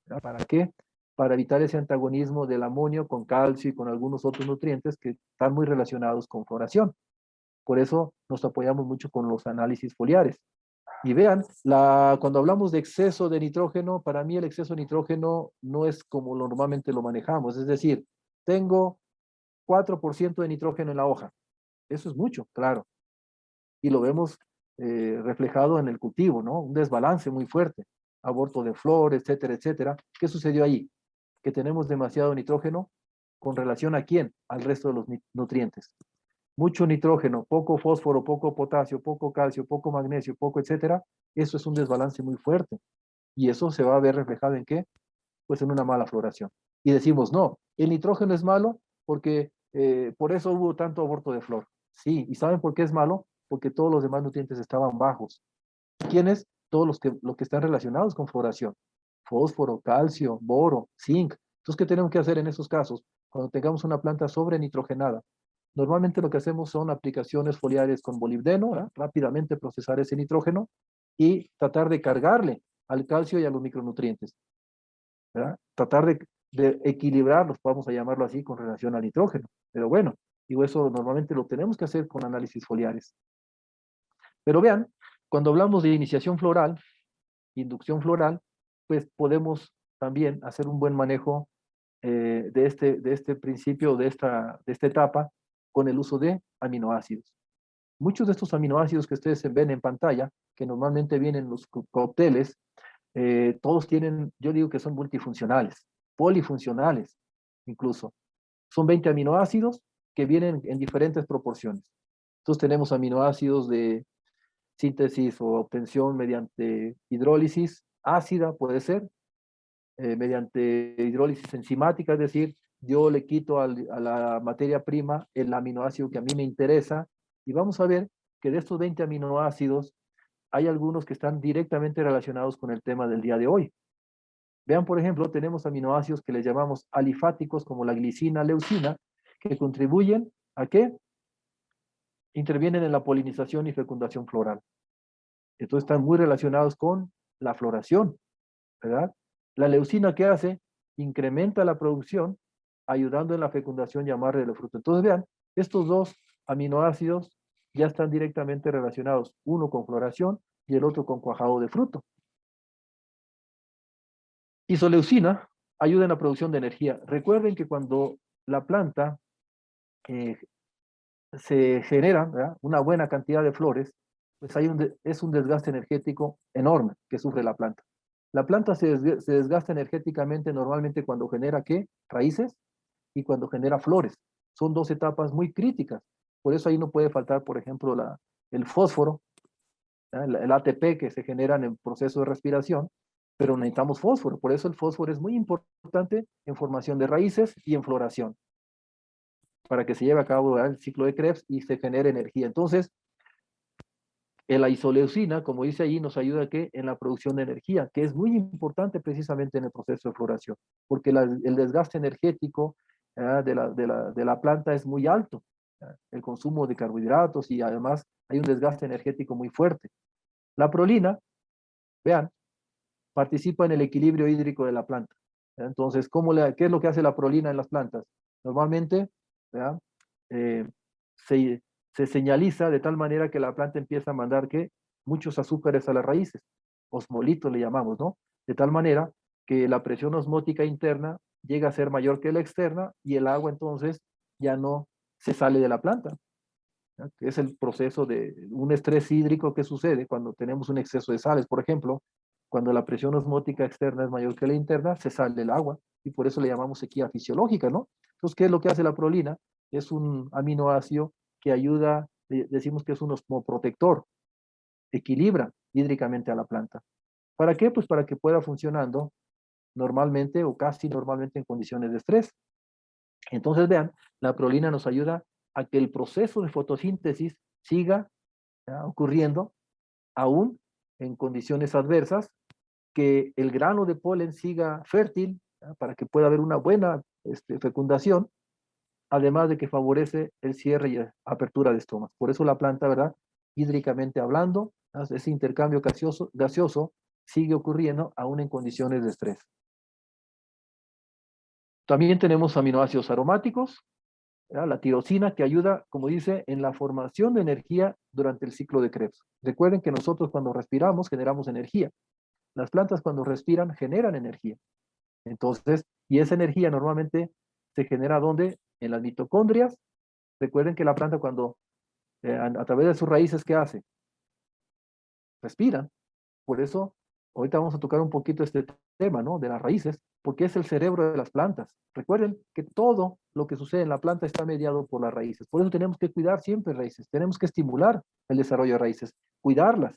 ¿Verdad? ¿Para qué? Para evitar ese antagonismo del amonio con calcio y con algunos otros nutrientes que están muy relacionados con floración. Por eso nos apoyamos mucho con los análisis foliares. Y vean, cuando hablamos de exceso de nitrógeno, para mí el exceso de nitrógeno no es como normalmente lo manejamos. Es decir, tengo 4% de nitrógeno en la hoja. Eso es mucho, claro. Y lo vemos reflejado en el cultivo, ¿no? Un desbalance muy fuerte, aborto de flor, etcétera, etcétera. ¿Qué sucedió ahí? Que tenemos demasiado nitrógeno con relación a quién, al resto de los nutrientes. Mucho nitrógeno, poco fósforo, poco potasio, poco calcio, poco magnesio, poco, etcétera. Eso es un desbalance muy fuerte. Y eso se va a ver reflejado en qué? Pues en una mala floración. Y decimos, no, el nitrógeno es malo porque por eso hubo tanto aborto de flor. Sí, ¿y saben por qué es malo? Porque todos los demás nutrientes estaban bajos. ¿Quiénes? Todos los que están relacionados con floración. Fósforo, calcio, boro, zinc. Entonces, ¿qué tenemos que hacer en esos casos? Cuando tengamos una planta sobrenitrogenada. Normalmente lo que hacemos son aplicaciones foliares con molibdeno, ¿verdad? Rápidamente procesar ese nitrógeno y tratar de cargarle al calcio y a los micronutrientes, ¿verdad? Tratar de equilibrarlos, vamos a llamarlo así, con relación al nitrógeno. Pero bueno, digo, eso normalmente lo tenemos que hacer con análisis foliares. Pero vean, cuando hablamos de iniciación floral, inducción floral, pues podemos también hacer un buen manejo de este principio, de esta etapa, con el uso de aminoácidos. Muchos de estos aminoácidos que ustedes ven en pantalla, que normalmente vienen en los cócteles, todos tienen, yo digo que son multifuncionales, polifuncionales incluso. Son 20 aminoácidos que vienen en diferentes proporciones. Entonces tenemos aminoácidos síntesis o obtención mediante hidrólisis ácida, puede ser, mediante hidrólisis enzimática, es decir, yo le quito a la materia prima el aminoácido que a mí me interesa, y vamos a ver que de estos 20 aminoácidos hay algunos que están directamente relacionados con el tema del día de hoy. Vean, por ejemplo, tenemos aminoácidos que les llamamos alifáticos, como la glicina, leucina, que contribuyen a qué? Intervienen en la polinización y fecundación floral. Entonces están muy relacionados con la floración, ¿verdad? La leucina, ¿qué hace? Incrementa la producción, ayudando en la fecundación y amarre de los frutos. Entonces vean, estos dos aminoácidos ya están directamente relacionados, uno con floración y el otro con cuajado de fruto. Isoleucina ayuda en la producción de energía. Recuerden que cuando la planta se genera, ¿verdad?, una buena cantidad de flores, pues es un desgaste energético enorme que sufre la planta. La planta se desgasta energéticamente normalmente cuando genera, ¿qué? Raíces y cuando genera flores. Son dos etapas muy críticas. Por eso ahí no puede faltar, por ejemplo, el fósforo, el ATP que se genera en el proceso de respiración, pero necesitamos fósforo. Por eso el fósforo es muy importante en formación de raíces y en floración, para que se lleve a cabo, ¿verdad?, el ciclo de Krebs y se genere energía. Entonces, la isoleucina, como dice ahí, nos ayuda ¿qué? En la producción de energía, que es muy importante precisamente en el proceso de floración, porque el desgaste energético de la planta es muy alto, el consumo de carbohidratos, y además hay un desgaste energético muy fuerte. La prolina, vean, participa en el equilibrio hídrico de la planta. Entonces, ¿qué es lo que hace la prolina en las plantas? Normalmente, ¿verdad?, eh, se, se señaliza de tal manera que la planta empieza a mandar ¿qué? Muchos azúcares a las raíces, osmolitos le llamamos, ¿no? De tal manera que la presión osmótica interna llega a ser mayor que la externa, y el agua entonces ya no se sale de la planta, ¿ya? Que es el proceso de un estrés hídrico que sucede cuando tenemos un exceso de sales. Por ejemplo, cuando la presión osmótica externa es mayor que la interna, se sale el agua, y por eso le llamamos sequía fisiológica, ¿no? Entonces, ¿qué es lo que hace la prolina? Es un aminoácido que ayuda, decimos que es un osmoprotector, equilibra hídricamente a la planta. ¿Para qué? Pues para que pueda funcionando normalmente o casi normalmente en condiciones de estrés. Entonces, vean, la prolina nos ayuda a que el proceso de fotosíntesis siga, ¿ya?, ocurriendo aún en condiciones adversas, que el grano de polen siga fértil, ¿ya?, para que pueda haber una buena fecundación, además de que favorece el cierre y apertura de estomas. Por eso la planta, ¿verdad?, hídricamente hablando, ese intercambio gaseoso sigue ocurriendo aún en condiciones de estrés. También tenemos aminoácidos aromáticos, ¿verdad?, la tirosina, que ayuda, como dice, en la formación de energía durante el ciclo de Krebs. Recuerden que nosotros cuando respiramos generamos energía. Las plantas cuando respiran generan energía. Entonces, y esa energía normalmente se genera ¿dónde? En las mitocondrias. Recuerden que la planta cuando, a través de sus raíces, ¿qué hace? Respiran. Por eso, ahorita vamos a tocar un poquito este tema, ¿no?, de las raíces, porque es el cerebro de las plantas. Recuerden que todo lo que sucede en la planta está mediado por las raíces. Por eso tenemos que cuidar siempre raíces. Tenemos que estimular el desarrollo de raíces, cuidarlas.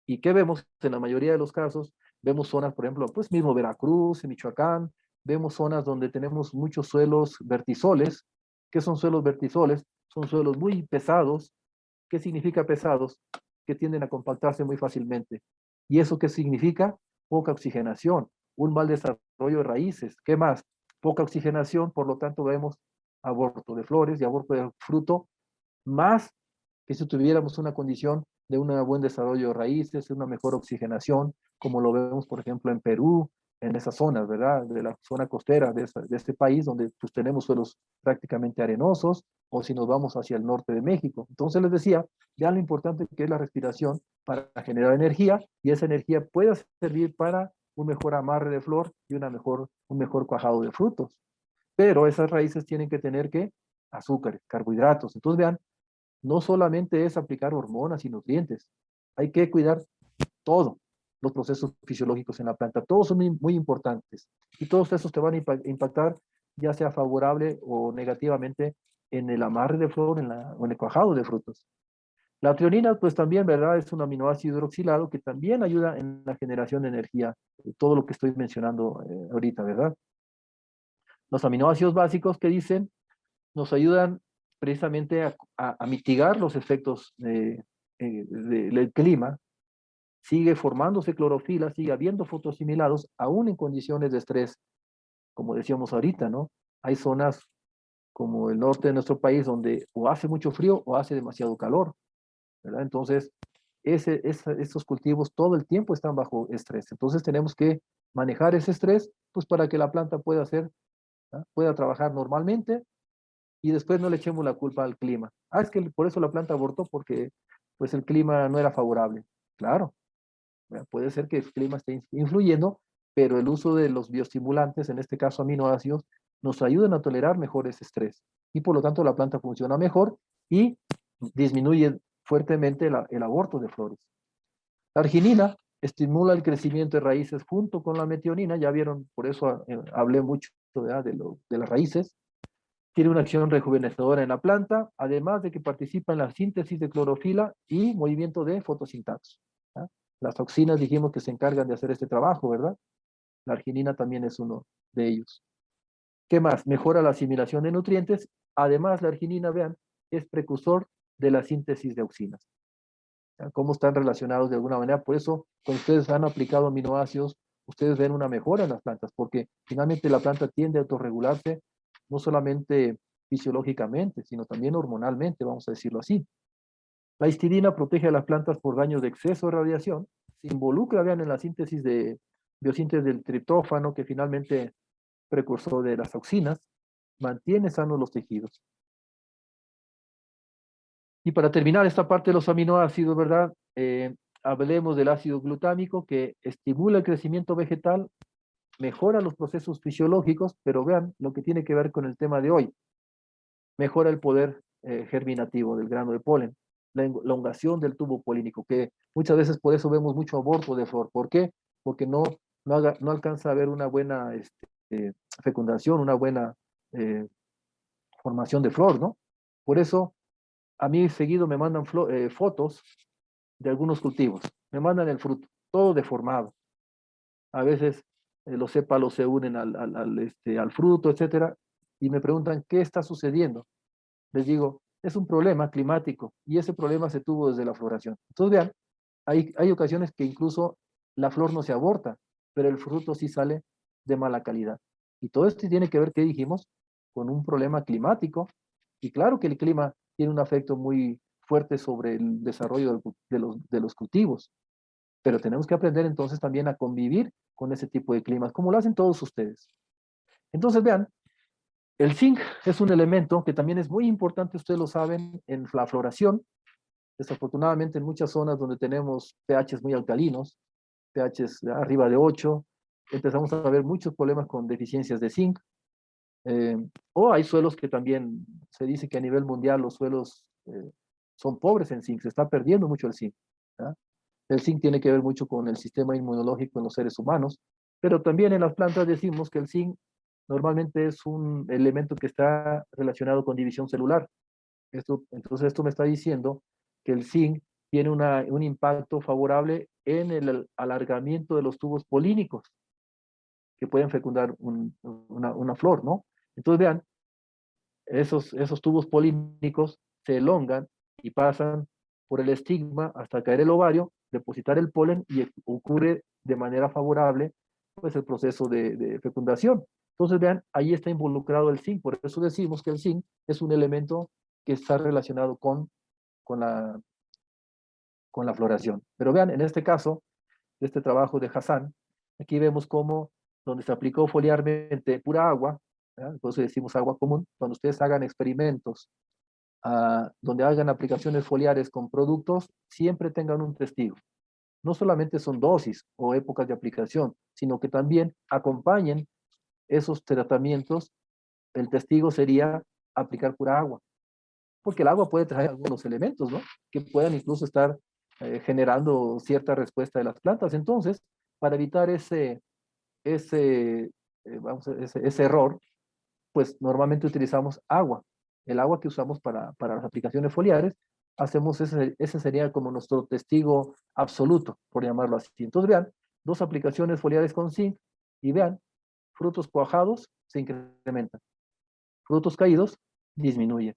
¿Y qué vemos? En la mayoría de los casos, vemos zonas, por ejemplo, pues mismo Veracruz, en Michoacán, vemos zonas donde tenemos muchos suelos vertisoles. ¿Qué son suelos vertisoles? Son suelos muy pesados. ¿Qué significa pesados? Que tienden a compactarse muy fácilmente. ¿Y eso qué significa? Poca oxigenación, un mal desarrollo de raíces. ¿Qué más? Poca oxigenación, por lo tanto vemos aborto de flores y aborto de fruto, más que si tuviéramos una condición de un buen desarrollo de raíces, una mejor oxigenación, como lo vemos, por ejemplo, en Perú, en esas zonas, ¿verdad?, de la zona costera de este país, donde pues tenemos suelos prácticamente arenosos, o si nos vamos hacia el norte de México. Entonces les decía, ya lo importante que es la respiración para generar energía, y esa energía puede servir para un mejor amarre de flor y un mejor cuajado de frutos. Pero esas raíces tienen que tener, ¿qué? Azúcares, carbohidratos. Entonces vean, no solamente es aplicar hormonas y nutrientes, hay que cuidar todo, los procesos fisiológicos en la planta, todos son muy importantes, y todos esos te van a impactar, ya sea favorable o negativamente, en el amarre de flor o en el cuajado de frutos. La trionina, pues también, ¿verdad? Es un aminoácido hidroxilado que también ayuda en la generación de energía, todo lo que estoy mencionando ahorita, ¿verdad? Los aminoácidos básicos que dicen nos ayudan precisamente a mitigar los efectos del clima. Sigue formándose clorofila, sigue habiendo fotosimilados, aún en condiciones de estrés, como decíamos ahorita, ¿no? Hay zonas como el norte de nuestro país donde o hace mucho frío o hace demasiado calor, ¿verdad? Entonces, estos cultivos todo el tiempo están bajo estrés. Entonces, tenemos que manejar ese estrés, pues para que la planta pueda hacer, ¿ah? Pueda trabajar normalmente y después no le echemos la culpa al clima. Ah, es que por eso la planta abortó porque pues el clima no era favorable. Claro, puede ser que el clima esté influyendo, pero el uso de los bioestimulantes, en este caso aminoácidos, nos ayudan a tolerar mejor ese estrés. Y por lo tanto la planta funciona mejor y disminuye fuertemente el aborto de flores. La arginina estimula el crecimiento de raíces junto con la metionina. Ya vieron, por eso hablé mucho de las raíces. Tiene una acción rejuvenecedora en la planta, además de que participa en la síntesis de clorofila y movimiento de fotosintaxis. ¿Ah? Las toxinas dijimos que se encargan de hacer este trabajo, ¿verdad? La arginina también es uno de ellos. ¿Qué más? Mejora la asimilación de nutrientes. Además, la arginina, vean, es precursor de la síntesis de auxinas. ¿Ya? ¿Cómo están relacionados de alguna manera? Por eso, cuando ustedes han aplicado aminoácidos, ustedes ven una mejora en las plantas, porque finalmente la planta tiende a autorregularse, no solamente fisiológicamente, sino también hormonalmente, vamos a decirlo así. La histidina protege a las plantas por daños de exceso de radiación, se involucra, vean, en la síntesis de biosíntesis del triptófano, que finalmente precursor de las auxinas, mantiene sanos los tejidos. Y para terminar esta parte de los aminoácidos, ¿verdad? Hablemos del ácido glutámico que estimula el crecimiento vegetal, mejora los procesos fisiológicos, pero vean lo que tiene que ver con el tema de hoy. Mejora el poder germinativo del grano de polen, la elongación del tubo polínico, que muchas veces por eso vemos mucho aborto de flor. ¿Por qué? Porque no alcanza a haber una buena fecundación, una buena eh, formación de flor, ¿no? Por eso a mí seguido me mandan fotos de algunos cultivos, me mandan el fruto, todo deformado. A veces los sépalos se unen al fruto, etcétera, y me preguntan qué está sucediendo. Les digo, es un problema climático y ese problema se tuvo desde la floración. Entonces vean, hay ocasiones que incluso la flor no se aborta, pero el fruto sí sale de mala calidad. Y todo esto tiene que ver, ¿qué dijimos? Con un problema climático. Y claro que el clima tiene un efecto muy fuerte sobre el desarrollo de los cultivos, pero tenemos que aprender entonces también a convivir con ese tipo de climas, como lo hacen todos ustedes. Entonces vean, el zinc es un elemento que también es muy importante, ustedes lo saben, en la floración. Desafortunadamente en muchas zonas donde tenemos pHs muy alcalinos, pHs arriba de 8, empezamos a ver muchos problemas con deficiencias de zinc. O hay suelos que también se dice que a nivel mundial los suelos son pobres en zinc, se está perdiendo mucho el zinc. ¿Ya? El zinc tiene que ver mucho con el sistema inmunológico en los seres humanos, pero también en las plantas decimos que el zinc normalmente es un elemento que está relacionado con división celular. Entonces esto me está diciendo que el zinc tiene un impacto favorable en el alargamiento de los tubos polínicos que pueden fecundar una flor, ¿no? Entonces vean, esos tubos polínicos se elongan y pasan por el estigma hasta caer el ovario, depositar el polen y ocurre de manera favorable pues, el proceso de fecundación. Entonces vean, ahí está involucrado el zinc, por eso decimos que el zinc es un elemento que está relacionado con la, con la floración. Pero vean, en este caso, este trabajo de Hassan, aquí vemos cómo donde se aplicó foliarmente pura agua, ¿verdad? Por eso decimos agua común, cuando ustedes hagan experimentos donde hagan aplicaciones foliares con productos, siempre tengan un testigo. No solamente son dosis o épocas de aplicación, sino que también acompañen esos tratamientos. El testigo sería aplicar pura agua, porque el agua puede traer algunos elementos, ¿no? Que puedan incluso estar generando cierta respuesta de las plantas. Entonces, para evitar ese error, pues normalmente utilizamos agua. El agua que usamos para las aplicaciones foliares hacemos ese sería como nuestro testigo absoluto, por llamarlo así. Entonces vean, 2 aplicaciones foliares con zinc y vean, frutos cuajados se incrementan, frutos caídos disminuyen.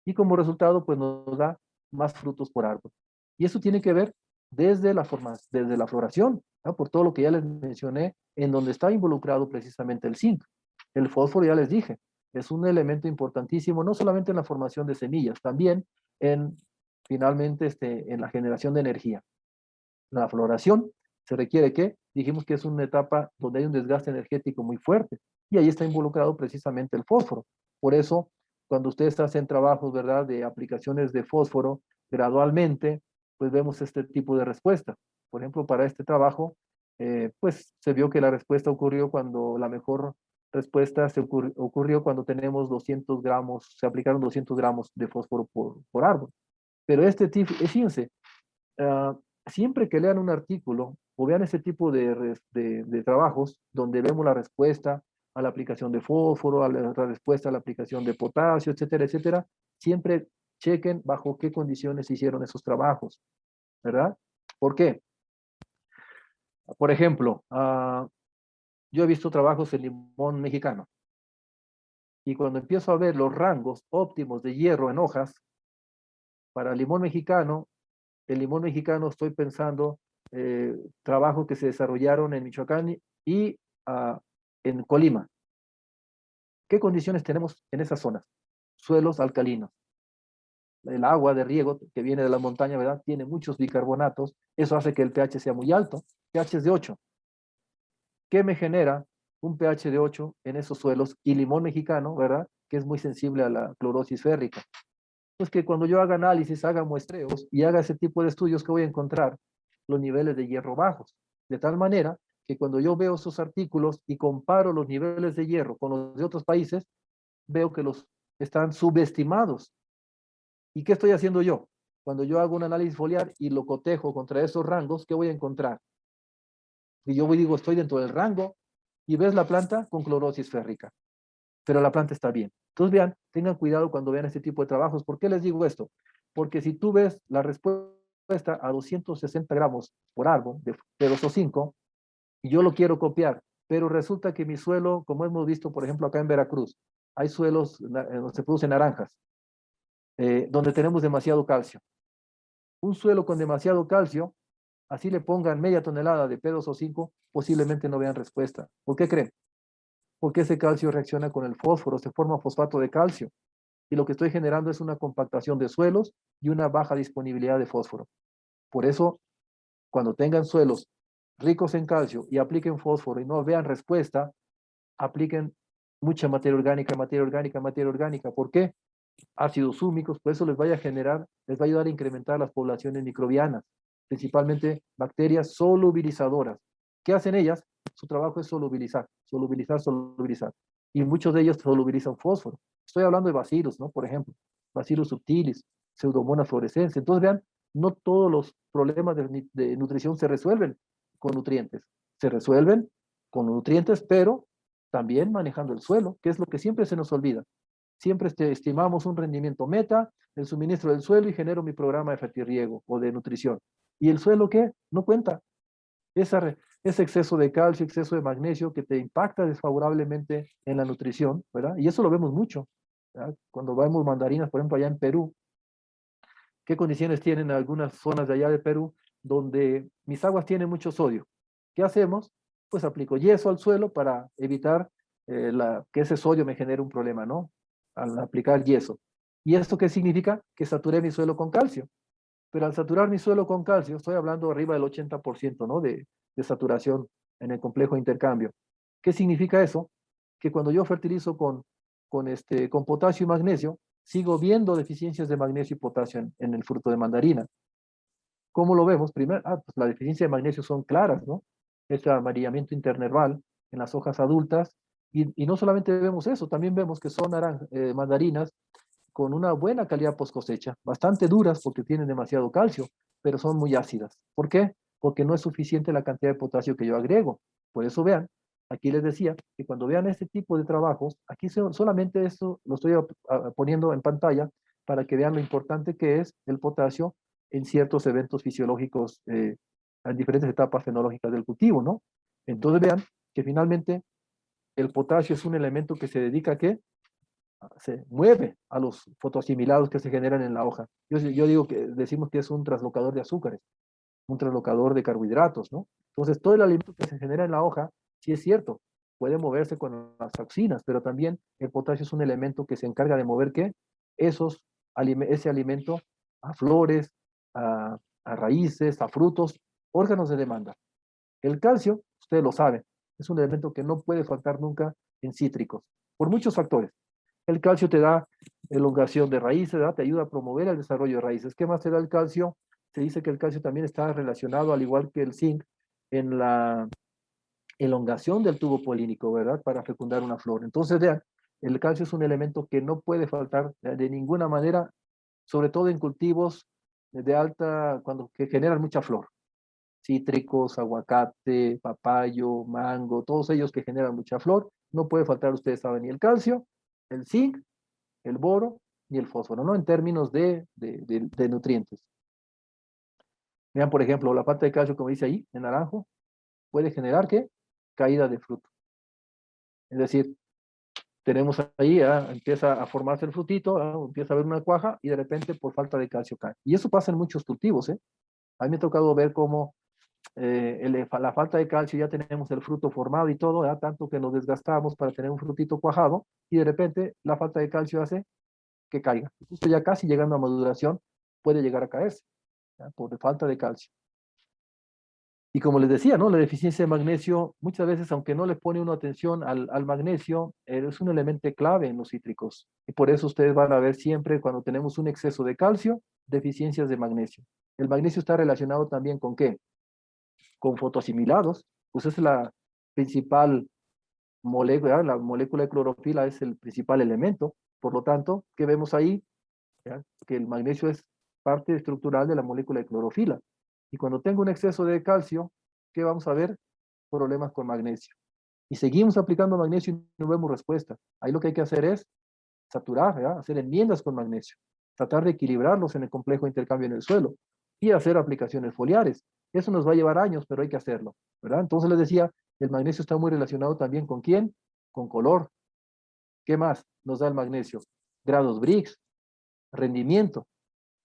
Y como resultado, pues nos da más frutos por árbol. Y eso tiene que ver desde la floración, ¿no? Por todo lo que ya les mencioné, en donde está involucrado precisamente el zinc. El fósforo, ya les dije, es un elemento importantísimo, no solamente en la formación de semillas, también en, finalmente, en la generación de energía. La floración se requiere que, dijimos que es una etapa donde hay un desgaste energético muy fuerte, y ahí está involucrado precisamente el fósforo. Por eso, cuando ustedes hacen trabajos, ¿verdad?, de aplicaciones de fósforo, gradualmente, pues vemos este tipo de respuesta. Por ejemplo, para este trabajo, pues se vio que la respuesta ocurrió cuando la mejor respuesta ocurrió cuando tenemos 200 gramos, se aplicaron 200 gramos de fósforo por árbol. Pero fíjense, ah, siempre que lean un artículo o vean ese tipo de trabajos donde vemos la respuesta a la aplicación de fósforo, a la respuesta a la aplicación de potasio, etcétera, etcétera, siempre chequen bajo qué condiciones se hicieron esos trabajos, ¿verdad? ¿Por qué? Por ejemplo, yo he visto trabajos en limón mexicano y cuando empiezo a ver los rangos óptimos de hierro en hojas, para el limón mexicano estoy pensando trabajos que se desarrollaron en Michoacán y en Colima. ¿Qué condiciones tenemos en esas zonas? Suelos alcalinos. El agua de riego que viene de la montaña, ¿verdad? Tiene muchos bicarbonatos. Eso hace que el pH sea muy alto. pH es de 8. ¿Qué me genera un pH de 8 en esos suelos? Y limón mexicano, ¿verdad? Que es muy sensible a la clorosis férrica. Pues que cuando yo haga análisis, haga muestreos y haga ese tipo de estudios, que voy a encontrar los niveles de hierro bajos. De tal manera que cuando yo veo esos artículos y comparo los niveles de hierro con los de otros países, veo que los están subestimados. ¿Y qué estoy haciendo yo? Cuando yo hago un análisis foliar y lo cotejo contra esos rangos, ¿qué voy a encontrar? Y yo digo, estoy dentro del rango y ves la planta con clorosis férrica, pero la planta está bien. Entonces vean, tengan cuidado cuando vean este tipo de trabajos. ¿Por qué les digo esto? Porque si tú ves la respuesta a 260 gramos por árbol de P2O5 y yo lo quiero copiar, pero resulta que mi suelo, como hemos visto, por ejemplo, acá en Veracruz, hay suelos donde se producen naranjas, donde tenemos demasiado calcio. Un suelo con demasiado calcio, así le pongan media tonelada de P2O5, posiblemente no vean respuesta. ¿Por qué creen? Porque ese calcio reacciona con el fósforo, se forma fosfato de calcio. Y lo que estoy generando es una compactación de suelos y una baja disponibilidad de fósforo. Por eso, cuando tengan suelos ricos en calcio y apliquen fósforo y no vean respuesta, apliquen mucha materia orgánica, materia orgánica, materia orgánica. ¿Por qué? Ácidos húmicos, pues eso les vaya a generar, les va a ayudar a incrementar las poblaciones microbianas, principalmente bacterias solubilizadoras. ¿Qué hacen ellas? Su trabajo es solubilizar, solubilizar, solubilizar. Y muchos de ellos solubilizan fósforo. Estoy hablando de bacillus, ¿no? Por ejemplo, bacillus subtilis, pseudomonas fluorescens. Entonces vean, no todos los problemas de nutrición se resuelven con nutrientes. Se resuelven con nutrientes, pero también manejando el suelo, que es lo que siempre se nos olvida. Siempre estimamos un rendimiento meta, el suministro del suelo y genero mi programa de fertirriego o de nutrición. ¿Y el suelo qué? No cuenta. Ese exceso de calcio, exceso de magnesio que te impacta desfavorablemente en la nutrición, ¿verdad? Y eso lo vemos mucho, ¿verdad? Cuando vemos mandarinas, por ejemplo, allá en Perú, ¿qué condiciones tienen algunas zonas de allá de Perú donde mis aguas tienen mucho sodio? ¿Qué hacemos? Pues aplico yeso al suelo para evitar que ese sodio me genere un problema, ¿no? Al aplicar yeso. ¿Y esto qué significa? Que saturé mi suelo con calcio. Pero al saturar mi suelo con calcio, estoy hablando arriba del 80%, ¿no? De saturación en el complejo de intercambio. ¿Qué significa eso? Que cuando yo fertilizo con potasio y magnesio, sigo viendo deficiencias de magnesio y potasio en el fruto de mandarina. ¿Cómo lo vemos? Primero, pues la deficiencia de magnesio son claras, ¿no? Este amarillamiento internerval en las hojas adultas. Y no solamente vemos eso, también vemos que son mandarinas con una buena calidad post cosecha, bastante duras porque tienen demasiado calcio, pero son muy ácidas. ¿Por qué? Porque no es suficiente la cantidad de potasio que yo agrego. Por eso vean, aquí les decía que cuando vean este tipo de trabajos, aquí solamente esto lo estoy poniendo en pantalla para que vean lo importante que es el potasio en ciertos eventos fisiológicos, en diferentes etapas fenológicas del cultivo, ¿no? Entonces vean que finalmente el potasio es un elemento que se dedica a que se mueve a los fotoasimilados que se generan en la hoja. Yo digo que decimos que es un translocador de azúcares, un translocador de carbohidratos, ¿no? Entonces, todo el alimento que se genera en la hoja, sí es cierto, puede moverse con las auxinas, pero también el potasio es un elemento que se encarga de mover ¿qué? Ese alimento a flores, a raíces, a frutos, órganos de demanda. El calcio, ustedes lo saben, es un elemento que no puede faltar nunca en cítricos, por muchos factores. El calcio te da elongación de raíces, ¿verdad? Te ayuda a promover el desarrollo de raíces. ¿Qué más te da el calcio? Se dice que el calcio también está relacionado, al igual que el zinc, en la elongación del tubo polínico, ¿verdad? Para fecundar una flor. Entonces, vean, el calcio es un elemento que no puede faltar de ninguna manera, sobre todo en cultivos de alta, que generan mucha flor. Cítricos, aguacate, papayo, mango, todos ellos que generan mucha flor, no puede faltar, ustedes saben, ni el calcio, el zinc, el boro y el fósforo, ¿no? En términos de nutrientes. Vean, por ejemplo, la falta de calcio, como dice ahí, en naranjo, puede generar, ¿qué? Caída de fruto. Es decir, tenemos ahí, empieza a formarse el frutito, empieza a haber una cuaja y de repente por falta de calcio cae. Y eso pasa en muchos cultivos, ¿eh? A mí me ha tocado ver cómo la falta de calcio, ya tenemos el fruto formado y todo, ¿verdad? Tanto que nos desgastamos para tener un frutito cuajado y de repente la falta de calcio hace que caiga. Justo ya casi llegando a maduración puede llegar a caerse, ¿ya? Por falta de calcio. Y como les decía, ¿no? La deficiencia de magnesio, muchas veces, aunque no le pone uno atención al magnesio, es un elemento clave en los cítricos. Y por eso ustedes van a ver siempre, cuando tenemos un exceso de calcio, deficiencias de magnesio. El magnesio está relacionado también con ¿qué? Con fotoasimilados, pues es la principal molécula, la molécula de clorofila es el principal elemento. Por lo tanto, ¿qué vemos ahí? ¿Ya? Que el magnesio es parte estructural de la molécula de clorofila. Y cuando tengo un exceso de calcio, ¿qué vamos a ver? Problemas con magnesio. Y seguimos aplicando magnesio y no vemos respuesta. Ahí lo que hay que hacer es saturar, ¿verdad? Hacer enmiendas con magnesio, tratar de equilibrarlos en el complejo de intercambio en el suelo y hacer aplicaciones foliares. Eso nos va a llevar años, pero hay que hacerlo, ¿verdad? Entonces les decía, el magnesio está muy relacionado también con ¿quién? Con color. ¿Qué más nos da el magnesio? Grados Brix, rendimiento.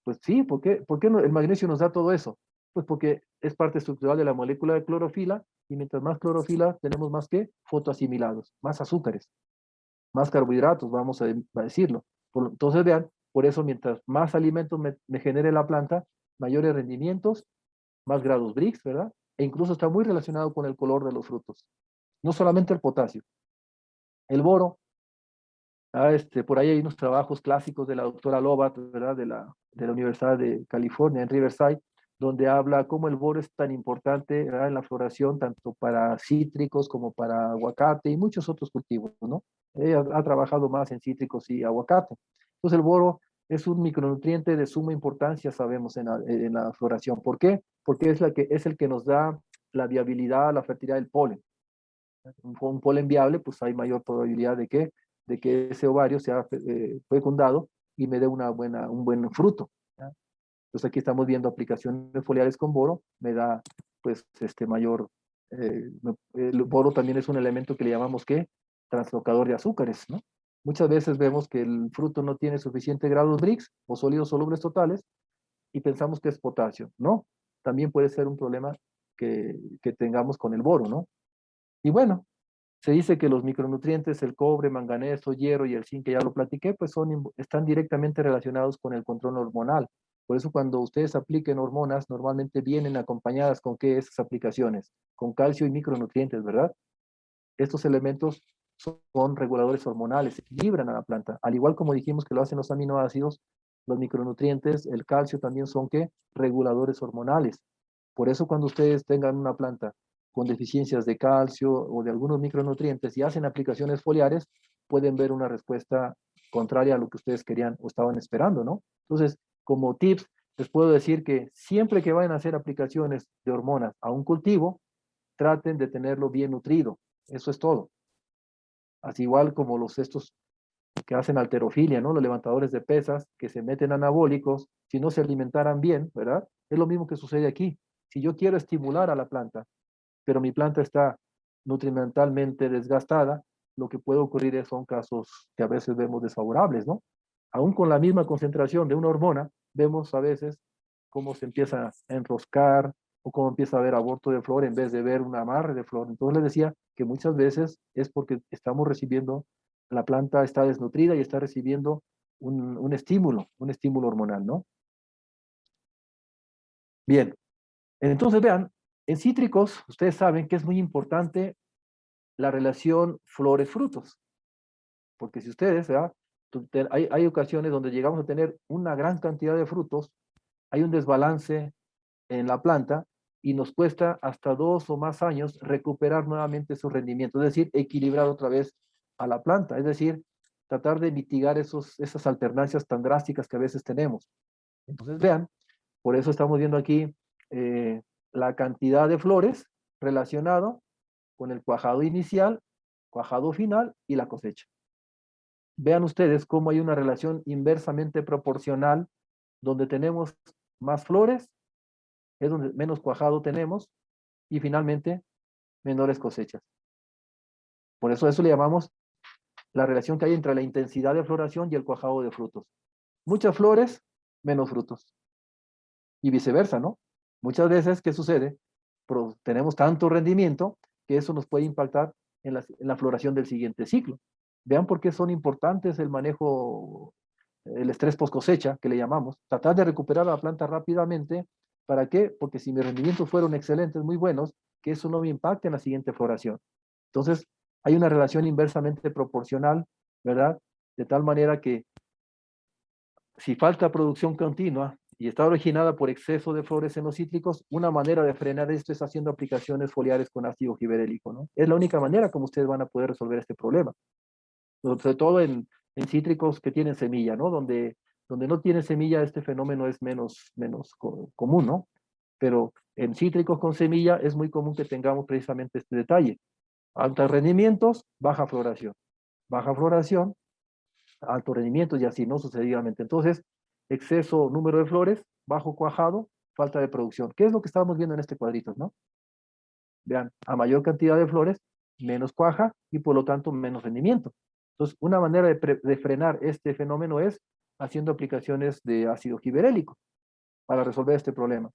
Pues sí, ¿por qué el magnesio nos da todo eso? Pues porque es parte estructural de la molécula de clorofila y mientras más clorofila tenemos más que fotoasimilados, más azúcares, más carbohidratos, vamos a decirlo. Entonces vean, por eso mientras más alimentos me genere la planta, mayores rendimientos, más grados Brix, ¿verdad? E incluso está muy relacionado con el color de los frutos. No solamente el potasio. El boro, por ahí hay unos trabajos clásicos de la doctora Lobat, ¿verdad? De la Universidad de California, en Riverside, donde habla cómo el boro es tan importante, ¿verdad? En la floración, tanto para cítricos como para aguacate y muchos otros cultivos, ¿no? Ella ha trabajado más en cítricos y aguacate. Entonces el boro es un micronutriente de suma importancia, sabemos, en la floración. ¿Por qué? Porque es el que nos da la viabilidad, la fertilidad del polen. Un polen viable, pues hay mayor probabilidad de que ese ovario sea fecundado y me dé un buen fruto, ¿ya? Entonces aquí estamos viendo aplicaciones foliares con boro, me da pues mayor, el boro también es un elemento que le llamamos ¿qué? Translocador de azúcares, ¿no? Muchas veces vemos que el fruto no tiene suficiente grados Brix o sólidos solubles totales y pensamos que es potasio, ¿no? También puede ser un problema que tengamos con el boro, ¿no? Y bueno, se dice que los micronutrientes, el cobre, manganeso, hierro y el zinc, que ya lo platiqué, pues están directamente relacionados con el control hormonal. Por eso cuando ustedes apliquen hormonas, normalmente vienen acompañadas con ¿qué? Esas aplicaciones, con calcio y micronutrientes, ¿verdad? Estos elementos son reguladores hormonales, equilibran a la planta. Al igual como dijimos que lo hacen los aminoácidos, los micronutrientes, el calcio también son ¿qué? Reguladores hormonales. Por eso cuando ustedes tengan una planta con deficiencias de calcio o de algunos micronutrientes y hacen aplicaciones foliares, pueden ver una respuesta contraria a lo que ustedes querían o estaban esperando, ¿no? Entonces, como tips, les puedo decir que siempre que vayan a hacer aplicaciones de hormonas a un cultivo, traten de tenerlo bien nutrido. Eso es todo. Así igual como estos que hacen halterofilia, ¿no? Los levantadores de pesas, que se meten anabólicos, si no se alimentaran bien, ¿verdad? Es lo mismo que sucede aquí. Si yo quiero estimular a la planta, pero mi planta está nutrimentalmente desgastada, lo que puede ocurrir son casos que a veces vemos desfavorables, ¿no? Aún con la misma concentración de una hormona, vemos a veces cómo se empieza a enroscar o cómo empieza a haber aborto de flor en vez de ver un amarre de flor. Entonces les decía que muchas veces es porque estamos recibiendo, la planta está desnutrida y está recibiendo un estímulo hormonal, ¿no? Bien, entonces vean, en cítricos, ustedes saben que es muy importante la relación flores-frutos, porque si ustedes, ¿verdad? Hay ocasiones donde llegamos a tener una gran cantidad de frutos, hay un desbalance en la planta y nos cuesta hasta 2 o más años recuperar nuevamente su rendimiento, es decir, equilibrar otra vez a la planta, es decir, tratar de mitigar esas alternancias tan drásticas que a veces tenemos. Entonces, vean, por eso estamos viendo aquí eh, la cantidad de flores relacionado con el cuajado inicial, cuajado final y la cosecha. Vean ustedes cómo hay una relación inversamente proporcional, donde tenemos más flores, es donde menos cuajado tenemos, y finalmente menores cosechas. Por eso le llamamos la relación que hay entre la intensidad de floración y el cuajado de frutos. Muchas flores, menos frutos. Y viceversa, ¿no? Muchas veces, ¿qué sucede? Tenemos tanto rendimiento que eso nos puede impactar en la floración del siguiente ciclo. Vean por qué son importantes el manejo, el estrés post cosecha, que le llamamos. Tratar de recuperar la planta rápidamente. ¿Para qué? Porque si mis rendimientos fueron excelentes, muy buenos, que eso no me impacte en la siguiente floración. Entonces, hay una relación inversamente proporcional, ¿verdad? De tal manera que si falta producción continua y está originada por exceso de flores en los cítricos, una manera de frenar esto es haciendo aplicaciones foliares con ácido giberélico, ¿no? Es la única manera como ustedes van a poder resolver este problema. Sobre todo en cítricos que tienen semilla, ¿no? Donde no tiene semilla, este fenómeno es menos común, ¿no? Pero en cítricos con semilla es muy común que tengamos precisamente este detalle. Altos rendimientos, baja floración. Baja floración, altos rendimientos y así, ¿no? Sucesivamente. Entonces, exceso número de flores, bajo cuajado, falta de producción. ¿Qué es lo que estábamos viendo en este cuadrito, no? Vean, a mayor cantidad de flores, menos cuaja y por lo tanto menos rendimiento. Entonces, una manera de frenar este fenómeno es haciendo aplicaciones de ácido giberélico para resolver este problema.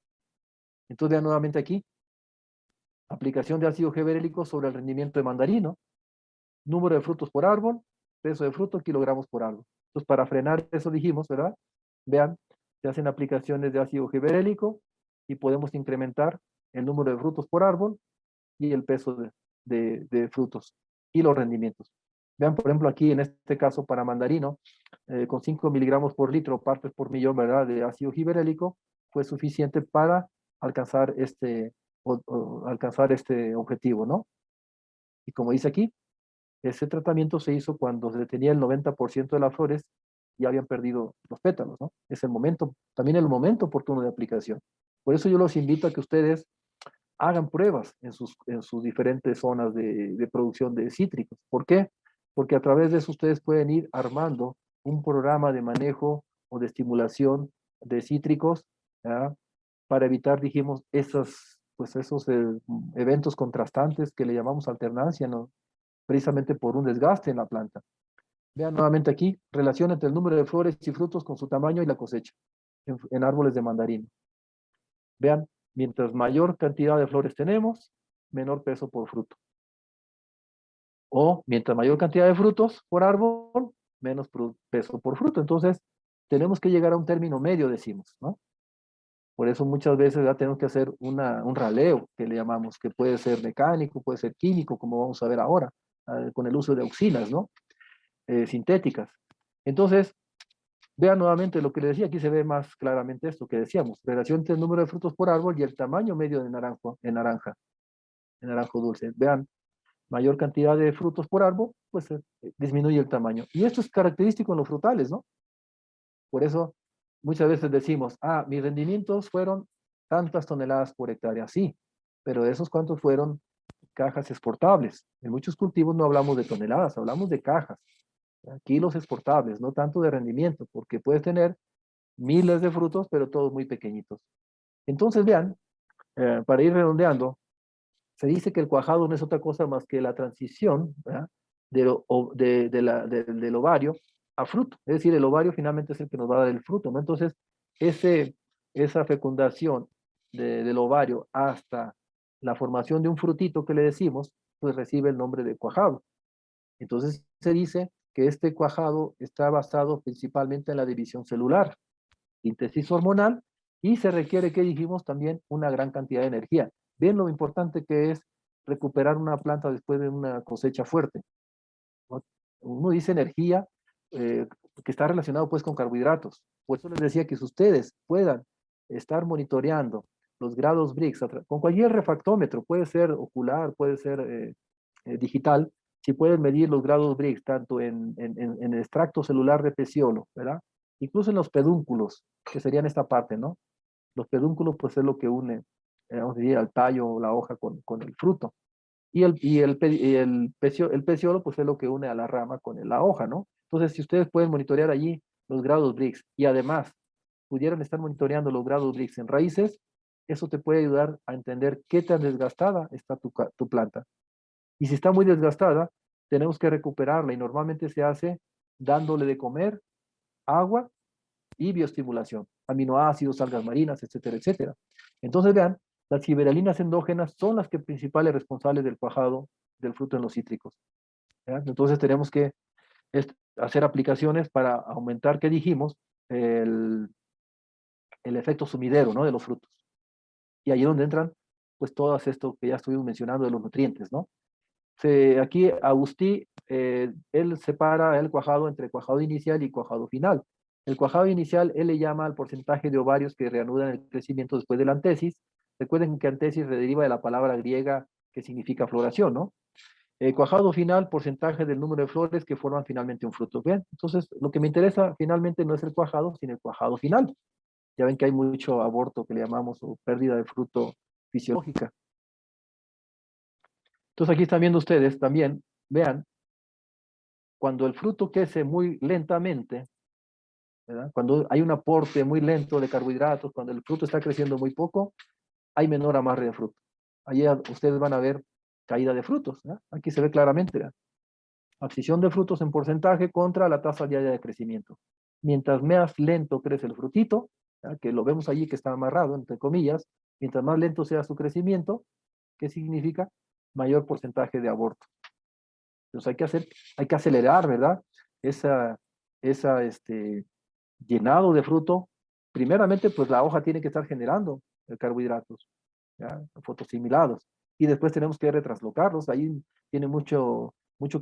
Entonces, vean nuevamente aquí, aplicación de ácido giberélico sobre el rendimiento de mandarino, número de frutos por árbol, peso de fruto, kilogramos por árbol. Entonces, para frenar eso dijimos, ¿verdad? Vean, se hacen aplicaciones de ácido giberélico y podemos incrementar el número de frutos por árbol y el peso de frutos y los rendimientos. Vean, por ejemplo, aquí en este caso para mandarino, con 5 miligramos por litro, partes por millón, ¿verdad? De ácido giberélico, fue suficiente para alcanzar alcanzar este objetivo, ¿no? Y como dice aquí, ese tratamiento se hizo cuando se tenía el 90% de las flores y habían perdido los pétalos, ¿no? Es el momento, también el momento oportuno de aplicación. Por eso yo los invito a que ustedes hagan pruebas en sus diferentes zonas de producción de cítricos. ¿Por qué? Porque a través de eso ustedes pueden ir armando un programa de manejo o de estimulación de cítricos, ¿ya? Para evitar, dijimos, esos eventos contrastantes que le llamamos alternancia, ¿no? Precisamente por un desgaste en la planta. Vean nuevamente aquí, relación entre el número de flores y frutos con su tamaño y la cosecha en árboles de mandarino. Vean, mientras mayor cantidad de flores tenemos, menor peso por fruto. O mientras mayor cantidad de frutos por árbol, menos peso por fruto. Entonces, tenemos que llegar a un término medio, decimos, ¿no? Por eso muchas veces ya tenemos que hacer un raleo, que le llamamos, que puede ser mecánico, puede ser químico, como vamos a ver ahora, con el uso de auxinas, ¿no? Sintéticas. Entonces, vean nuevamente lo que les decía, aquí se ve más claramente esto que decíamos, relación entre el número de frutos por árbol y el tamaño medio de naranjo dulce. Vean, mayor cantidad de frutos por árbol, pues disminuye el tamaño. Y esto es característico en los frutales, ¿no? Por eso muchas veces decimos, mis rendimientos fueron tantas toneladas por hectárea. Sí, pero de esos cuántos fueron cajas exportables. En muchos cultivos no hablamos de toneladas, hablamos de cajas. kilos exportables, no tanto de rendimiento, porque puedes tener miles de frutos, pero todos muy pequeñitos. Entonces, vean, para ir redondeando, se dice que el cuajado no es otra cosa más que la transición, ¿verdad?, del ovario a fruto. Es decir, el ovario finalmente es el que nos va a dar el fruto, ¿no? Entonces, esa fecundación del ovario hasta la formación de un frutito que le decimos, pues recibe el nombre de cuajado. Entonces, se dice que este cuajado está basado principalmente en la división celular, síntesis hormonal, y se requiere, que dijimos, también una gran cantidad de energía. Ven lo importante que es recuperar una planta después de una cosecha fuerte, ¿no? Uno dice energía, que está relacionado pues con carbohidratos. Por eso les decía que si ustedes puedan estar monitoreando los grados Brix con cualquier refractómetro, puede ser ocular, puede ser digital, si pueden medir los grados Brix tanto en el extracto celular de peciolo, ¿verdad? Incluso en los pedúnculos, que serían esta parte, ¿no? Los pedúnculos pues es lo que une, vamos a decir, al tallo o la hoja con el fruto. El peciolo pues es lo que une a la rama con la hoja, ¿no? Entonces, si ustedes pueden monitorear allí los grados Brix y además pudieran estar monitoreando los grados Brix en raíces, eso te puede ayudar a entender qué tan desgastada está tu planta. Y si está muy desgastada, tenemos que recuperarla y normalmente se hace dándole de comer, agua y bioestimulación, aminoácidos, algas marinas, etcétera, etcétera. Entonces, vean, las gibberelinas endógenas son las que principales responsables del cuajado del fruto en los cítricos, ¿ya? Entonces tenemos que hacer aplicaciones para aumentar, ¿qué dijimos? El, el efecto sumidero, ¿no?, de los frutos. Y ahí es donde entran, pues, todo esto que ya estuvimos mencionando de los nutrientes, ¿no? Aquí Agustí, él separa el cuajado entre cuajado inicial y cuajado final. El cuajado inicial, él le llama al porcentaje de ovarios que reanudan el crecimiento después de la antesis. Recuerden que antesis se deriva de la palabra griega que significa floración, ¿no? El cuajado final, porcentaje del número de flores que forman finalmente un fruto. ¿Ven? Entonces, lo que me interesa finalmente no es el cuajado, sino el cuajado final. Ya ven que hay mucho aborto que le llamamos o pérdida de fruto fisiológica. Entonces aquí están viendo ustedes también, vean, cuando el fruto crece muy lentamente, ¿verdad?, cuando hay un aporte muy lento de carbohidratos, cuando el fruto está creciendo muy poco, hay menor amarre de fruto. Allí ustedes van a ver caída de frutos, ¿verdad? Aquí se ve claramente, ¿verdad?, abscisión de frutos en porcentaje contra la tasa diaria de crecimiento. Mientras más lento crece el frutito, ¿verdad?, que lo vemos allí que está amarrado, entre comillas, mientras más lento sea su crecimiento, ¿qué significa? Mayor porcentaje de aborto. Entonces hay que acelerar, ¿verdad? Esa, llenado de fruto. Primeramente, pues la hoja tiene que estar generando carbohidratos, ¿ya?, fotosimilados. Y después tenemos que retraslocarlos. Ahí tiene mucho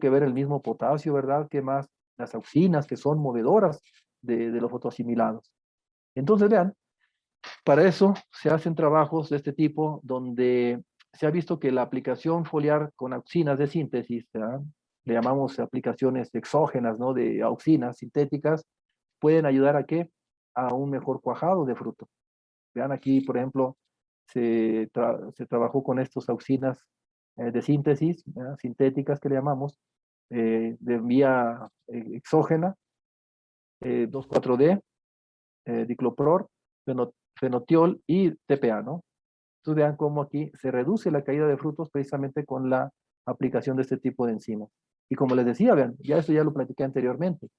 que ver el mismo potasio, ¿verdad? Que más las auxinas, que son movedoras de los fotosimilados. Entonces, vean, para eso se hacen trabajos de este tipo donde se ha visto que la aplicación foliar con auxinas de síntesis, ¿verdad?, le llamamos aplicaciones exógenas, ¿no?, de auxinas sintéticas, pueden ayudar a qué? A un mejor cuajado de fruto. Vean aquí, por ejemplo, se trabajó con estos auxinas de síntesis, ¿verdad?, sintéticas que le llamamos, de vía exógena, 2,4-D, diclopror, fenotiol y TPA, ¿no? Entonces vean cómo aquí se reduce la caída de frutos precisamente con la aplicación de este tipo de enzimas. Y como les decía, vean, esto ya lo platiqué anteriormente,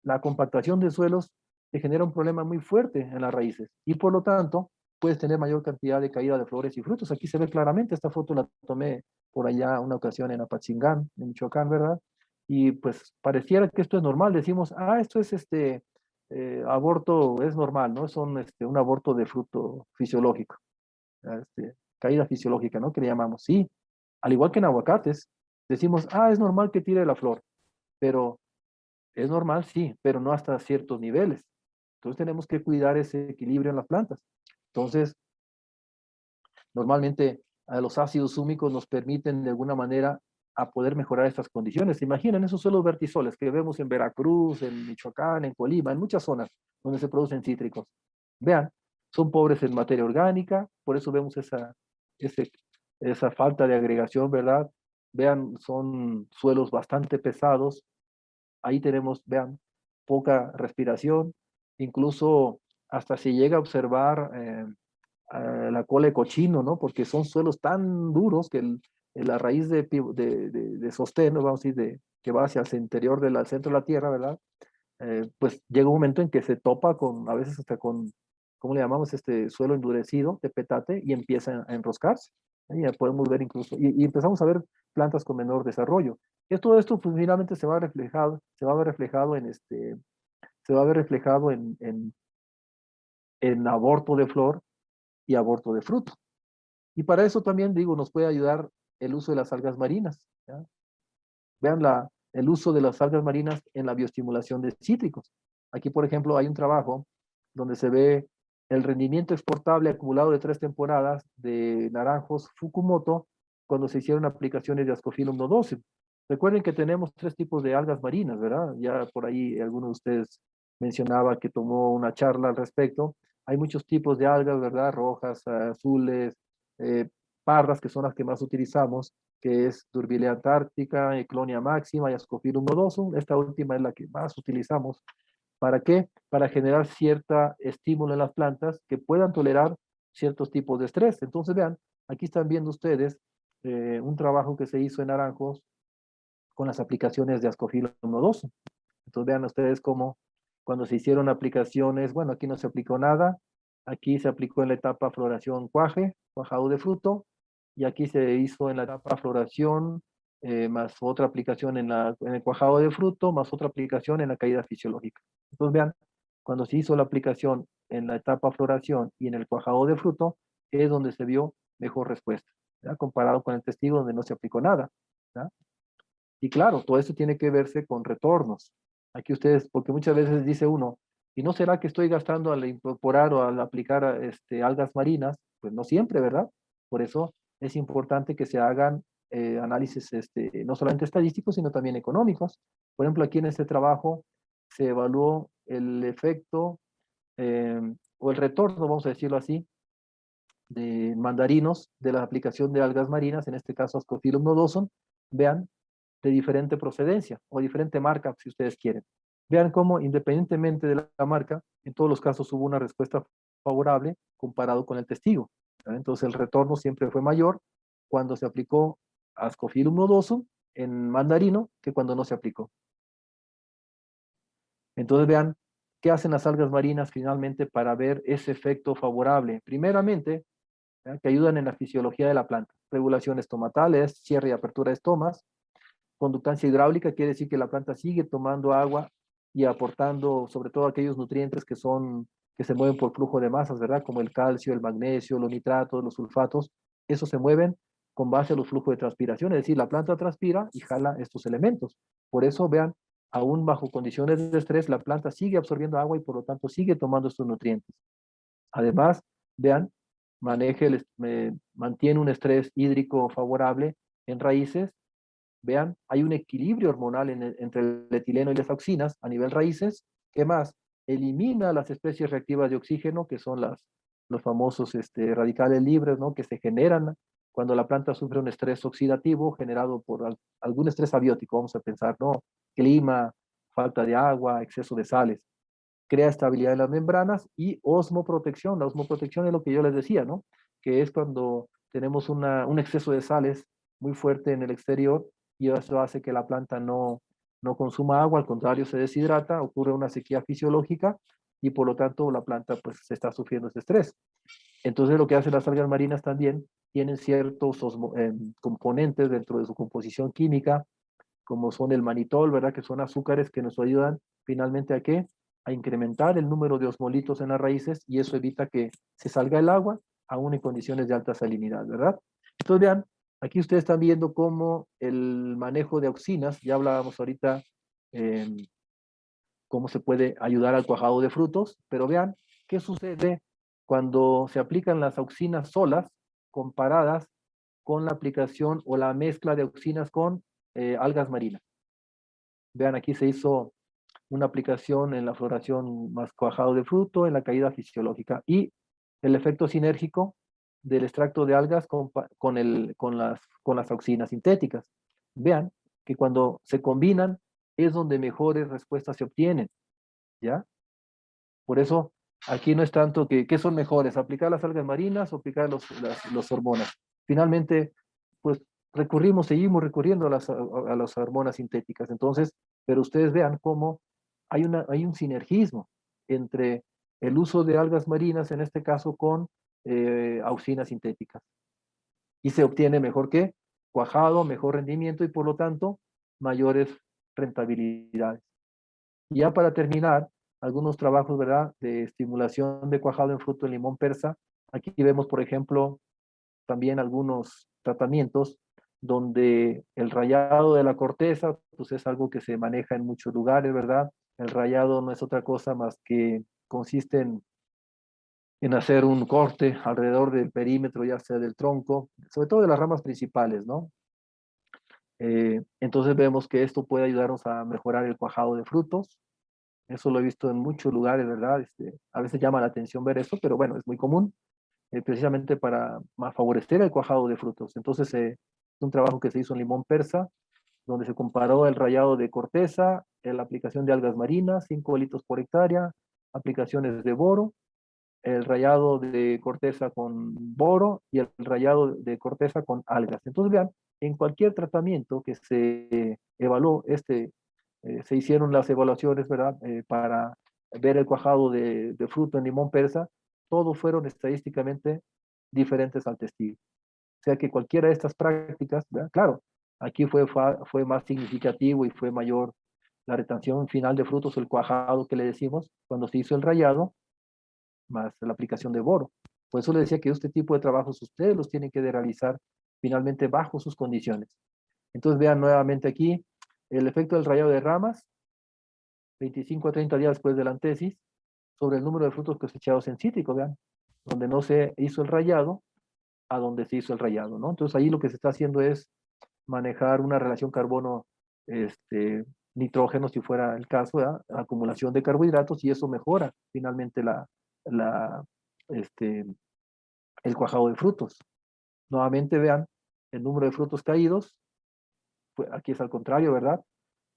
la compactación de suelos te genera un problema muy fuerte en las raíces y por lo tanto puedes tener mayor cantidad de caída de flores y frutos. Aquí se ve claramente, esta foto la tomé por allá una ocasión en Apatzingán, en Michoacán, ¿verdad? Y pues pareciera que esto es normal, decimos, esto es aborto, es normal, ¿no? Son un aborto de fruto fisiológico, caída fisiológica, ¿no?, que le llamamos. Sí, al igual que en aguacates, decimos, es normal que tire la flor, pero es normal, sí, pero no hasta ciertos niveles. Entonces tenemos que cuidar ese equilibrio en las plantas. Entonces, normalmente los ácidos húmicos nos permiten de alguna manera a poder mejorar estas condiciones. Imaginen esos suelos vertisoles que vemos en Veracruz, en Michoacán, en Colima, en muchas zonas donde se producen cítricos. Vean, son pobres en materia orgánica, por eso vemos esa falta de agregación, ¿verdad? Vean, son suelos bastante pesados, ahí tenemos, vean, poca respiración, incluso hasta se llega a observar la cola de cochino, ¿no? Porque son suelos tan duros que la raíz de sostén, ¿no? Vamos a decir, que va hacia el interior del centro de la tierra, ¿verdad? Pues llega un momento en que se topa con, a veces hasta con, ¿cómo le llamamos? Este suelo endurecido de petate y empieza a enroscarse. Y ya podemos ver incluso, y empezamos a ver plantas con menor desarrollo. Todo esto pues, finalmente se va a ver reflejado en se va a ver reflejado en aborto de flor y aborto de fruto. Y para eso también, digo, nos puede ayudar el uso de las algas marinas. ¿Ya? Vean el uso de las algas marinas en la bioestimulación de cítricos. Aquí, por ejemplo, hay un trabajo donde se ve el rendimiento exportable acumulado de 3 temporadas de naranjos Fukumoto cuando se hicieron aplicaciones de Ascophyllum nodosum. Recuerden que tenemos 3 tipos de algas marinas, ¿verdad? Ya por ahí alguno de ustedes mencionaba que tomó una charla al respecto. Hay muchos tipos de algas, ¿verdad? Rojas, azules, eh, pardas, que son las que más utilizamos, que es Durbilea antártica, Eclonia máxima y Ascophyllum nodosum. Esta última es la que más utilizamos. ¿Para qué? Para generar cierta estímulo en las plantas que puedan tolerar ciertos tipos de estrés. Entonces, vean, aquí están viendo ustedes un trabajo que se hizo en naranjos con las aplicaciones de Ascophyllum nodosum. Entonces, vean ustedes cómo cuando se hicieron aplicaciones, bueno, aquí no se aplicó nada, aquí se aplicó en la etapa floración cuaje, cuajado de fruto, y aquí se hizo en la etapa floración, más otra aplicación en el cuajado de fruto, más otra aplicación en la caída fisiológica. Entonces vean, cuando se hizo la aplicación en la etapa floración y en el cuajado de fruto, es donde se vio mejor respuesta, ¿ya? Comparado con el testigo donde no se aplicó nada. ¿Ya? Y claro, todo esto tiene que verse con retornos. Aquí ustedes, porque muchas veces dice uno, ¿y no será que estoy gastando al incorporar o al aplicar algas marinas? Pues no siempre, ¿verdad? Por eso es importante que se hagan análisis no solamente estadísticos, sino también económicos. Por ejemplo, aquí en este trabajo se evaluó el efecto eh, o el retorno, vamos a decirlo así, de mandarinos de la aplicación de algas marinas, en este caso Ascophyllum nodosum. Vean, de diferente procedencia o diferente marca, si ustedes quieren. Vean cómo, independientemente de la marca, en todos los casos hubo una respuesta favorable comparado con el testigo. Entonces el retorno siempre fue mayor cuando se aplicó Ascophyllum nodosum en mandarino que cuando no se aplicó. Entonces vean qué hacen las algas marinas finalmente para ver ese efecto favorable. Primeramente, que ayudan en la fisiología de la planta. Regulación estomatales, cierre y apertura de estomas, conductancia hidráulica, quiere decir que la planta sigue tomando agua y aportando sobre todo aquellos nutrientes que se mueven por flujo de masas, ¿verdad? Como el calcio, el magnesio, los nitratos, los sulfatos, esos se mueven con base a los flujos de transpiración, es decir, la planta transpira y jala estos elementos. Por eso, vean, aún bajo condiciones de estrés, la planta sigue absorbiendo agua y por lo tanto sigue tomando estos nutrientes. Además, vean, mantiene un estrés hídrico favorable en raíces. Vean, hay un equilibrio hormonal entre el etileno y las auxinas a nivel raíces. ¿Qué más? Elimina las especies reactivas de oxígeno, que son los famosos radicales libres, ¿no? Que se generan cuando la planta sufre un estrés oxidativo generado por algún estrés abiótico, vamos a pensar, ¿no? Clima, falta de agua, exceso de sales. Crea estabilidad en las membranas y osmoprotección. La osmoprotección es lo que yo les decía, ¿no? Que es cuando tenemos un exceso de sales muy fuerte en el exterior y eso hace que la planta no consuma agua, al contrario se deshidrata, ocurre una sequía fisiológica y por lo tanto la planta pues se está sufriendo ese estrés. Entonces lo que hacen las algas marinas también tienen ciertos componentes dentro de su composición química, como son el manitol, ¿verdad? Que son azúcares que nos ayudan finalmente a qué? A incrementar el número de osmolitos en las raíces y eso evita que se salga el agua aún en condiciones de alta salinidad, ¿verdad? Entonces vean, aquí ustedes están viendo cómo el manejo de auxinas, ya hablábamos ahorita cómo se puede ayudar al cuajado de frutos, pero vean qué sucede cuando se aplican las auxinas solas comparadas con la aplicación o la mezcla de auxinas con algas marinas. Vean, aquí se hizo una aplicación en la floración más cuajado de fruto, en la caída fisiológica y el efecto sinérgico del extracto de algas con las auxinas sintéticas. Vean que cuando se combinan es donde mejores respuestas se obtienen, ¿ya? Por eso, aquí no es tanto ¿qué son mejores? ¿Aplicar las algas marinas o aplicar los hormonas? Finalmente, pues seguimos recurriendo a las hormonas sintéticas. Entonces, pero ustedes vean cómo hay un sinergismo entre el uso de algas marinas, en este caso con auxinas sintéticas. Y se obtiene mejor que cuajado, mejor rendimiento y por lo tanto mayores rentabilidades. Y ya para terminar, algunos trabajos, ¿verdad?, de estimulación de cuajado en fruto de limón persa. Aquí vemos, por ejemplo, también algunos tratamientos donde el rayado de la corteza, pues es algo que se maneja en muchos lugares, ¿verdad? El rayado no es otra cosa más que consiste en hacer un corte alrededor del perímetro, ya sea del tronco, sobre todo de las ramas principales, ¿no? Entonces vemos que esto puede ayudarnos a mejorar el cuajado de frutos. Eso lo he visto en muchos lugares, ¿verdad? A veces llama la atención ver eso, pero bueno, es muy común, precisamente para favorecer el cuajado de frutos. Entonces, es un trabajo que se hizo en limón persa, donde se comparó el rayado de corteza, la aplicación de algas marinas, 5 litros por hectárea, aplicaciones de boro, el rayado de corteza con boro y el rayado de corteza con algas. Entonces, vean, en cualquier tratamiento que se evaluó, se hicieron las evaluaciones, ¿verdad? Para ver el cuajado de fruto en limón persa, todos fueron estadísticamente diferentes al testigo. O sea que cualquiera de estas prácticas, ¿verdad? Claro, aquí fue más significativo y fue mayor la retención final de frutos, el cuajado que le decimos, cuando se hizo el rayado, más la aplicación de boro. Por eso le decía que este tipo de trabajos ustedes los tienen que realizar finalmente bajo sus condiciones. Entonces vean nuevamente aquí el efecto del rayado de ramas, 25 a 30 días después de la antesis, sobre el número de frutos cosechados en cítrico, vean, donde no se hizo el rayado, a donde se hizo el rayado, ¿no? Entonces ahí lo que se está haciendo es manejar una relación carbono, nitrógeno, si fuera el caso, ¿verdad? Acumulación de carbohidratos, y eso mejora finalmente la, este, el cuajado de frutos. Nuevamente vean el número de frutos caídos, aquí es al contrario, ¿verdad?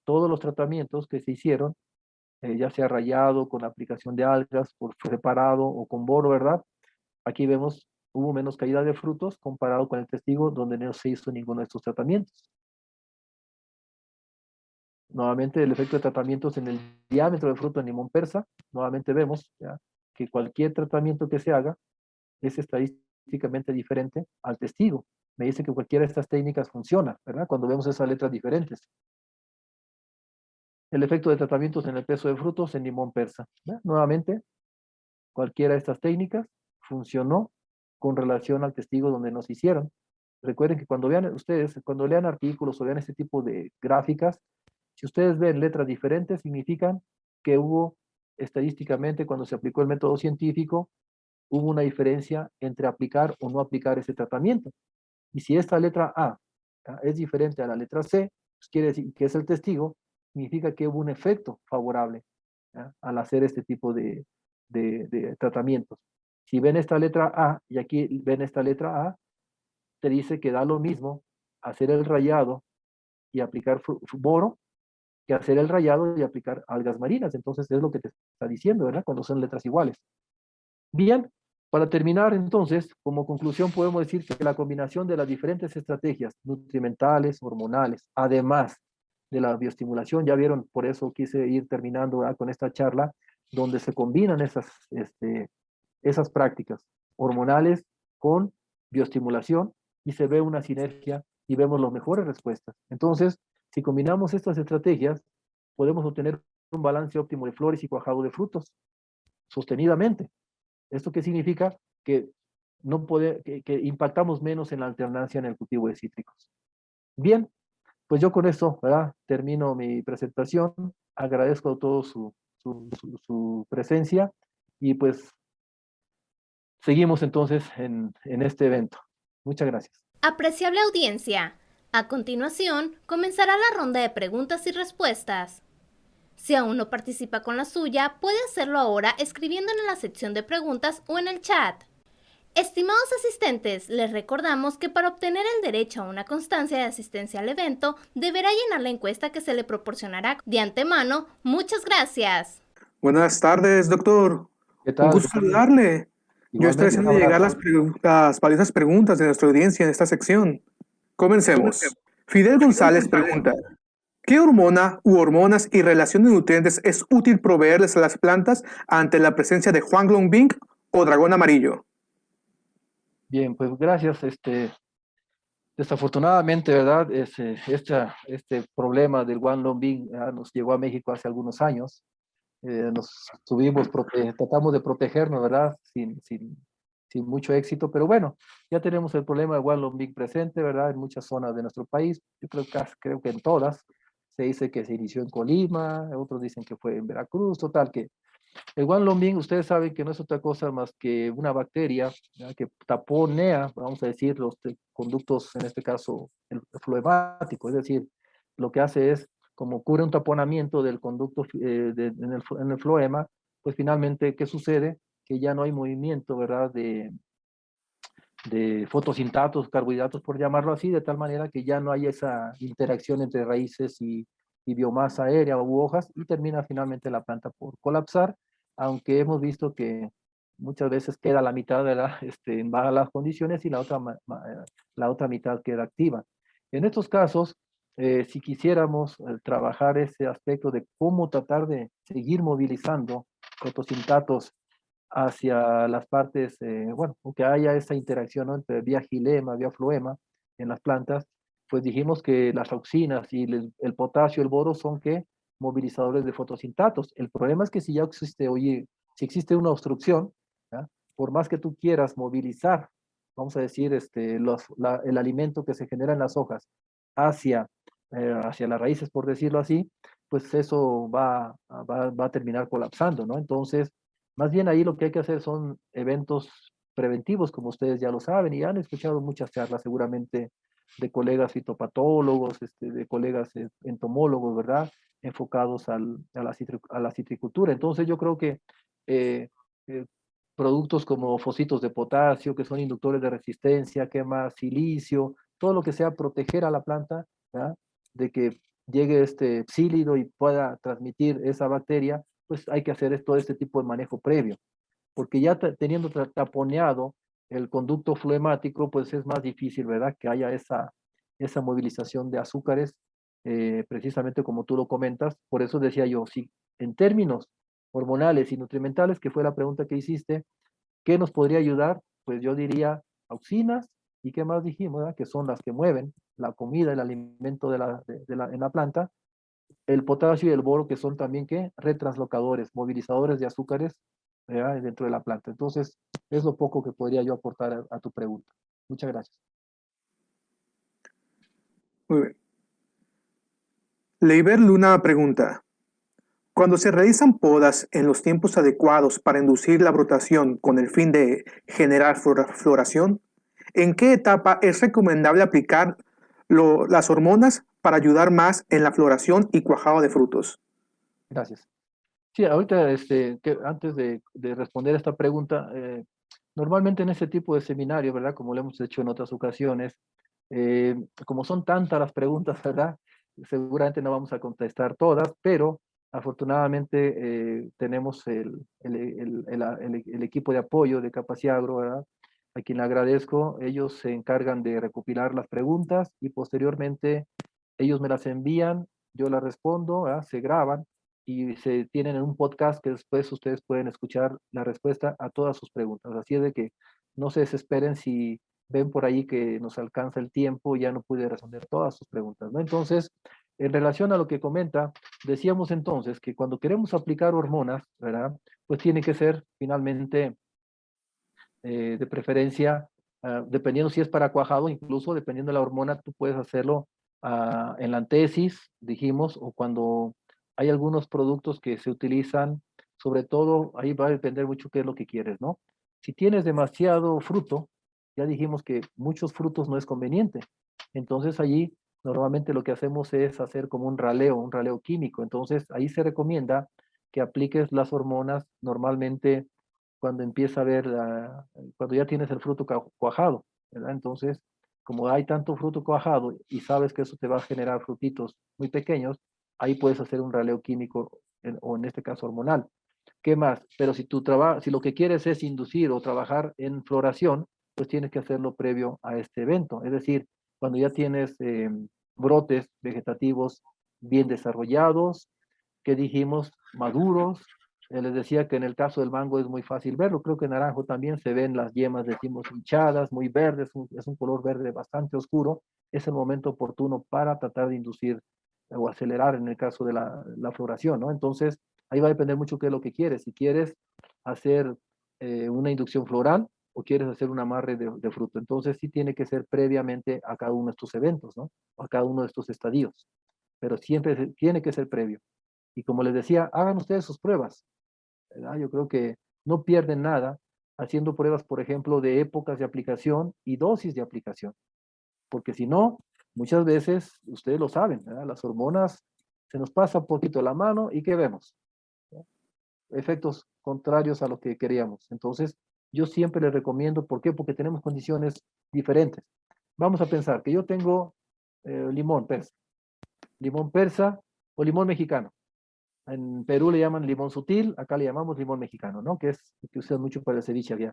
Todos los tratamientos que se hicieron, ya sea rayado, con aplicación de algas, por separado o con boro, ¿verdad? Aquí vemos, hubo menos caída de frutos comparado con el testigo donde no se hizo ninguno de estos tratamientos. Nuevamente el efecto de tratamientos en el diámetro del fruto en limón persa, nuevamente vemos, ¿ya?, que cualquier tratamiento que se haga es estadísticamente diferente al testigo. Me dice que cualquiera de estas técnicas funciona, ¿verdad? Cuando vemos esas letras diferentes. El efecto de tratamientos en el peso de frutos en limón persa, ¿ya? Nuevamente, cualquiera de estas técnicas funcionó con relación al testigo donde nos hicieron. Recuerden que cuando vean ustedes, cuando lean artículos o vean este tipo de gráficas, si ustedes ven letras diferentes, significan que hubo estadísticamente, cuando se aplicó el método científico, hubo una diferencia entre aplicar o no aplicar ese tratamiento. Y si esta letra A, ¿ya?, es diferente a la letra C, pues quiere decir que es el testigo, significa que hubo un efecto favorable, ¿ya?, al hacer este tipo de tratamientos. Si ven esta letra A y aquí ven esta letra A, te dice que da lo mismo hacer el rayado y aplicar boro que hacer el rayado y aplicar algas marinas. Entonces es lo que te está diciendo, ¿verdad? Cuando son letras iguales. Bien, para terminar entonces, como conclusión podemos decir que la combinación de las diferentes estrategias nutrimentales, hormonales, además de la bioestimulación, ya vieron, por eso quise ir terminando, ¿verdad?, con esta charla, donde se combinan esas prácticas hormonales con bioestimulación y se ve una sinergia y vemos las mejores respuestas. Entonces, si combinamos estas estrategias, podemos obtener un balance óptimo de flores y cuajado de frutos, sostenidamente. ¿Esto qué significa? Que, que impactamos menos en la alternancia en el cultivo de cítricos. Bien, pues yo con esto, ¿verdad?, termino mi presentación. Agradezco a todos su presencia y pues seguimos entonces en este evento. Muchas gracias. Apreciable audiencia, a continuación comenzará la ronda de preguntas y respuestas. Si aún no participa con la suya, puede hacerlo ahora escribiendo en la sección de preguntas o en el chat. Estimados asistentes, les recordamos que para obtener el derecho a una constancia de asistencia al evento, deberá llenar la encuesta que se le proporcionará de antemano. Muchas gracias. Buenas tardes, doctor. ¿Qué Un tal? gusto saludarle. Yo estoy Igualmente, un haciendo llegar abrazo. las valiosas preguntas de nuestra audiencia en esta sección. Comencemos. Fidel González pregunta, ¿qué hormona u hormonas y relación de nutrientes es útil proveerles a las plantas ante la presencia de Huanglongbing o dragón amarillo? Bien, pues gracias. Desafortunadamente, ¿verdad? Este problema del Guanlongbing nos llegó a México hace algunos años. Tratamos de protegernos, ¿verdad? Sin mucho éxito, pero bueno, ya tenemos el problema del Guanlongbing presente, ¿verdad? En muchas zonas de nuestro país, yo creo que en todas. Se dice que se inició en Colima, otros dicen que fue en Veracruz, total, que el Guanlongbing, ustedes saben que no es otra cosa más que una bacteria, ¿ya? Que taponea, vamos a decir, los conductos, en este caso, el fluemático, es decir, lo que hace es, como ocurre un taponamiento del conducto en el floema, pues finalmente, ¿qué sucede? Que ya no hay movimiento, ¿verdad? De fotosintatos, carbohidratos, por llamarlo así, de tal manera que ya no hay esa interacción entre raíces y biomasa aérea u hojas, y termina finalmente la planta por colapsar, aunque hemos visto que muchas veces queda la mitad de en malas condiciones y la otra mitad queda activa. En estos casos, si quisiéramos trabajar ese aspecto de cómo tratar de seguir movilizando fotosintatos hacia las partes, bueno, que haya esa interacción, ¿no? Entre vía xilema, vía floema en las plantas, pues dijimos que las auxinas y el potasio, el boro son que movilizadores de fotosintatos. El problema es que si ya existe, oye, si existe una obstrucción, ¿ya? Por más que tú quieras movilizar, vamos a decir, el alimento que se genera en las hojas hacia, hacia las raíces, por decirlo así, pues eso va a terminar colapsando, ¿no? Entonces, más bien ahí lo que hay que hacer son eventos preventivos, como ustedes ya lo saben, y han escuchado muchas charlas seguramente de colegas fitopatólogos, de colegas entomólogos, ¿verdad? Enfocados a la citricultura. Entonces yo creo que eh, eh, productos como fosfitos de potasio, que son inductores de resistencia, quema silicio, todo lo que sea proteger a la planta, ¿verdad? De que llegue este psílido y pueda transmitir esa bacteria, pues hay que hacer todo este tipo de manejo previo, porque ya teniendo taponeado el conducto fluemático, pues es más difícil, ¿verdad? Que haya esa movilización de azúcares, precisamente como tú lo comentas. Por eso decía yo, sí, en términos hormonales y nutrimentales, que fue la pregunta que hiciste, ¿qué nos podría ayudar? Pues yo diría auxinas, y qué más dijimos, ¿verdad? Que son las que mueven la comida, el alimento en la planta, el potasio y el boro, que son también ¿qué? Retraslocadores, movilizadores de azúcares, ¿verdad? Dentro de la planta. Entonces, es lo poco que podría yo aportar a tu pregunta. Muchas gracias. Muy bien. Leiber Luna pregunta, cuando se realizan podas en los tiempos adecuados para inducir la brotación con el fin de generar floración, ¿en qué etapa es recomendable aplicar las hormonas para ayudar más en la floración y cuajado de frutos? Gracias. Sí, ahorita, antes de responder esta pregunta, normalmente en este tipo de seminario, ¿verdad? Como lo hemos hecho en otras ocasiones, como son tantas las preguntas, ¿verdad? Seguramente no vamos a contestar todas, pero afortunadamente tenemos el equipo de apoyo de Capacidad Agro, ¿verdad? A quien le agradezco. Ellos se encargan de recopilar las preguntas y posteriormente ellos me las envían, yo las respondo, ¿verdad? Se graban y se tienen en un podcast que después ustedes pueden escuchar la respuesta a todas sus preguntas. Así es de que no se desesperen si ven por ahí que nos alcanza el tiempo, ya no pude responder todas sus preguntas, ¿no? Entonces, en relación a lo que comenta, decíamos entonces que cuando queremos aplicar hormonas, ¿verdad? Pues tiene que ser finalmente de preferencia, dependiendo si es para cuajado, incluso dependiendo de la hormona, tú puedes hacerlo en la antesis, dijimos, o cuando hay algunos productos que se utilizan, sobre todo, ahí va a depender mucho qué es lo que quieres, ¿no? Si tienes demasiado fruto, ya dijimos que muchos frutos no es conveniente. Entonces allí normalmente lo que hacemos es hacer como un raleo químico. Entonces ahí se recomienda que apliques las hormonas normalmente cuando empieza a ver, cuando ya tienes el fruto cuajado, ¿verdad? Entonces, como hay tanto fruto cuajado y sabes que eso te va a generar frutitos muy pequeños, ahí puedes hacer un raleo químico o en este caso hormonal. ¿Qué más? Pero si lo que quieres es inducir o trabajar en floración, pues tienes que hacerlo previo a este evento. Es decir, cuando ya tienes brotes vegetativos bien desarrollados, que dijimos maduros. Les decía que en el caso del mango es muy fácil verlo. Creo que en naranjo también se ven las yemas, decimos, hinchadas, muy verdes, es un color verde bastante oscuro. Es el momento oportuno para tratar de inducir o acelerar en el caso de la floración, ¿no? Entonces, ahí va a depender mucho qué es lo que quieres. Si quieres hacer una inducción floral o quieres hacer un amarre de fruto. Entonces, sí tiene que ser previamente a cada uno de estos eventos, ¿no? A cada uno de estos estadios. Pero siempre tiene que ser previo. Y como les decía, hagan ustedes sus pruebas, ¿verdad? Yo creo que no pierden nada haciendo pruebas, por ejemplo, de épocas de aplicación y dosis de aplicación. Porque si no, muchas veces, ustedes lo saben, ¿verdad? Las hormonas se nos pasa un poquito la mano y ¿qué vemos? ¿no? Efectos contrarios a lo que queríamos. Entonces, yo siempre les recomiendo, ¿por qué? Porque tenemos condiciones diferentes. Vamos a pensar que yo tengo limón persa o limón mexicano. En Perú le llaman limón sutil, acá le llamamos limón mexicano, ¿no? Que es que usan mucho para el ceviche allá.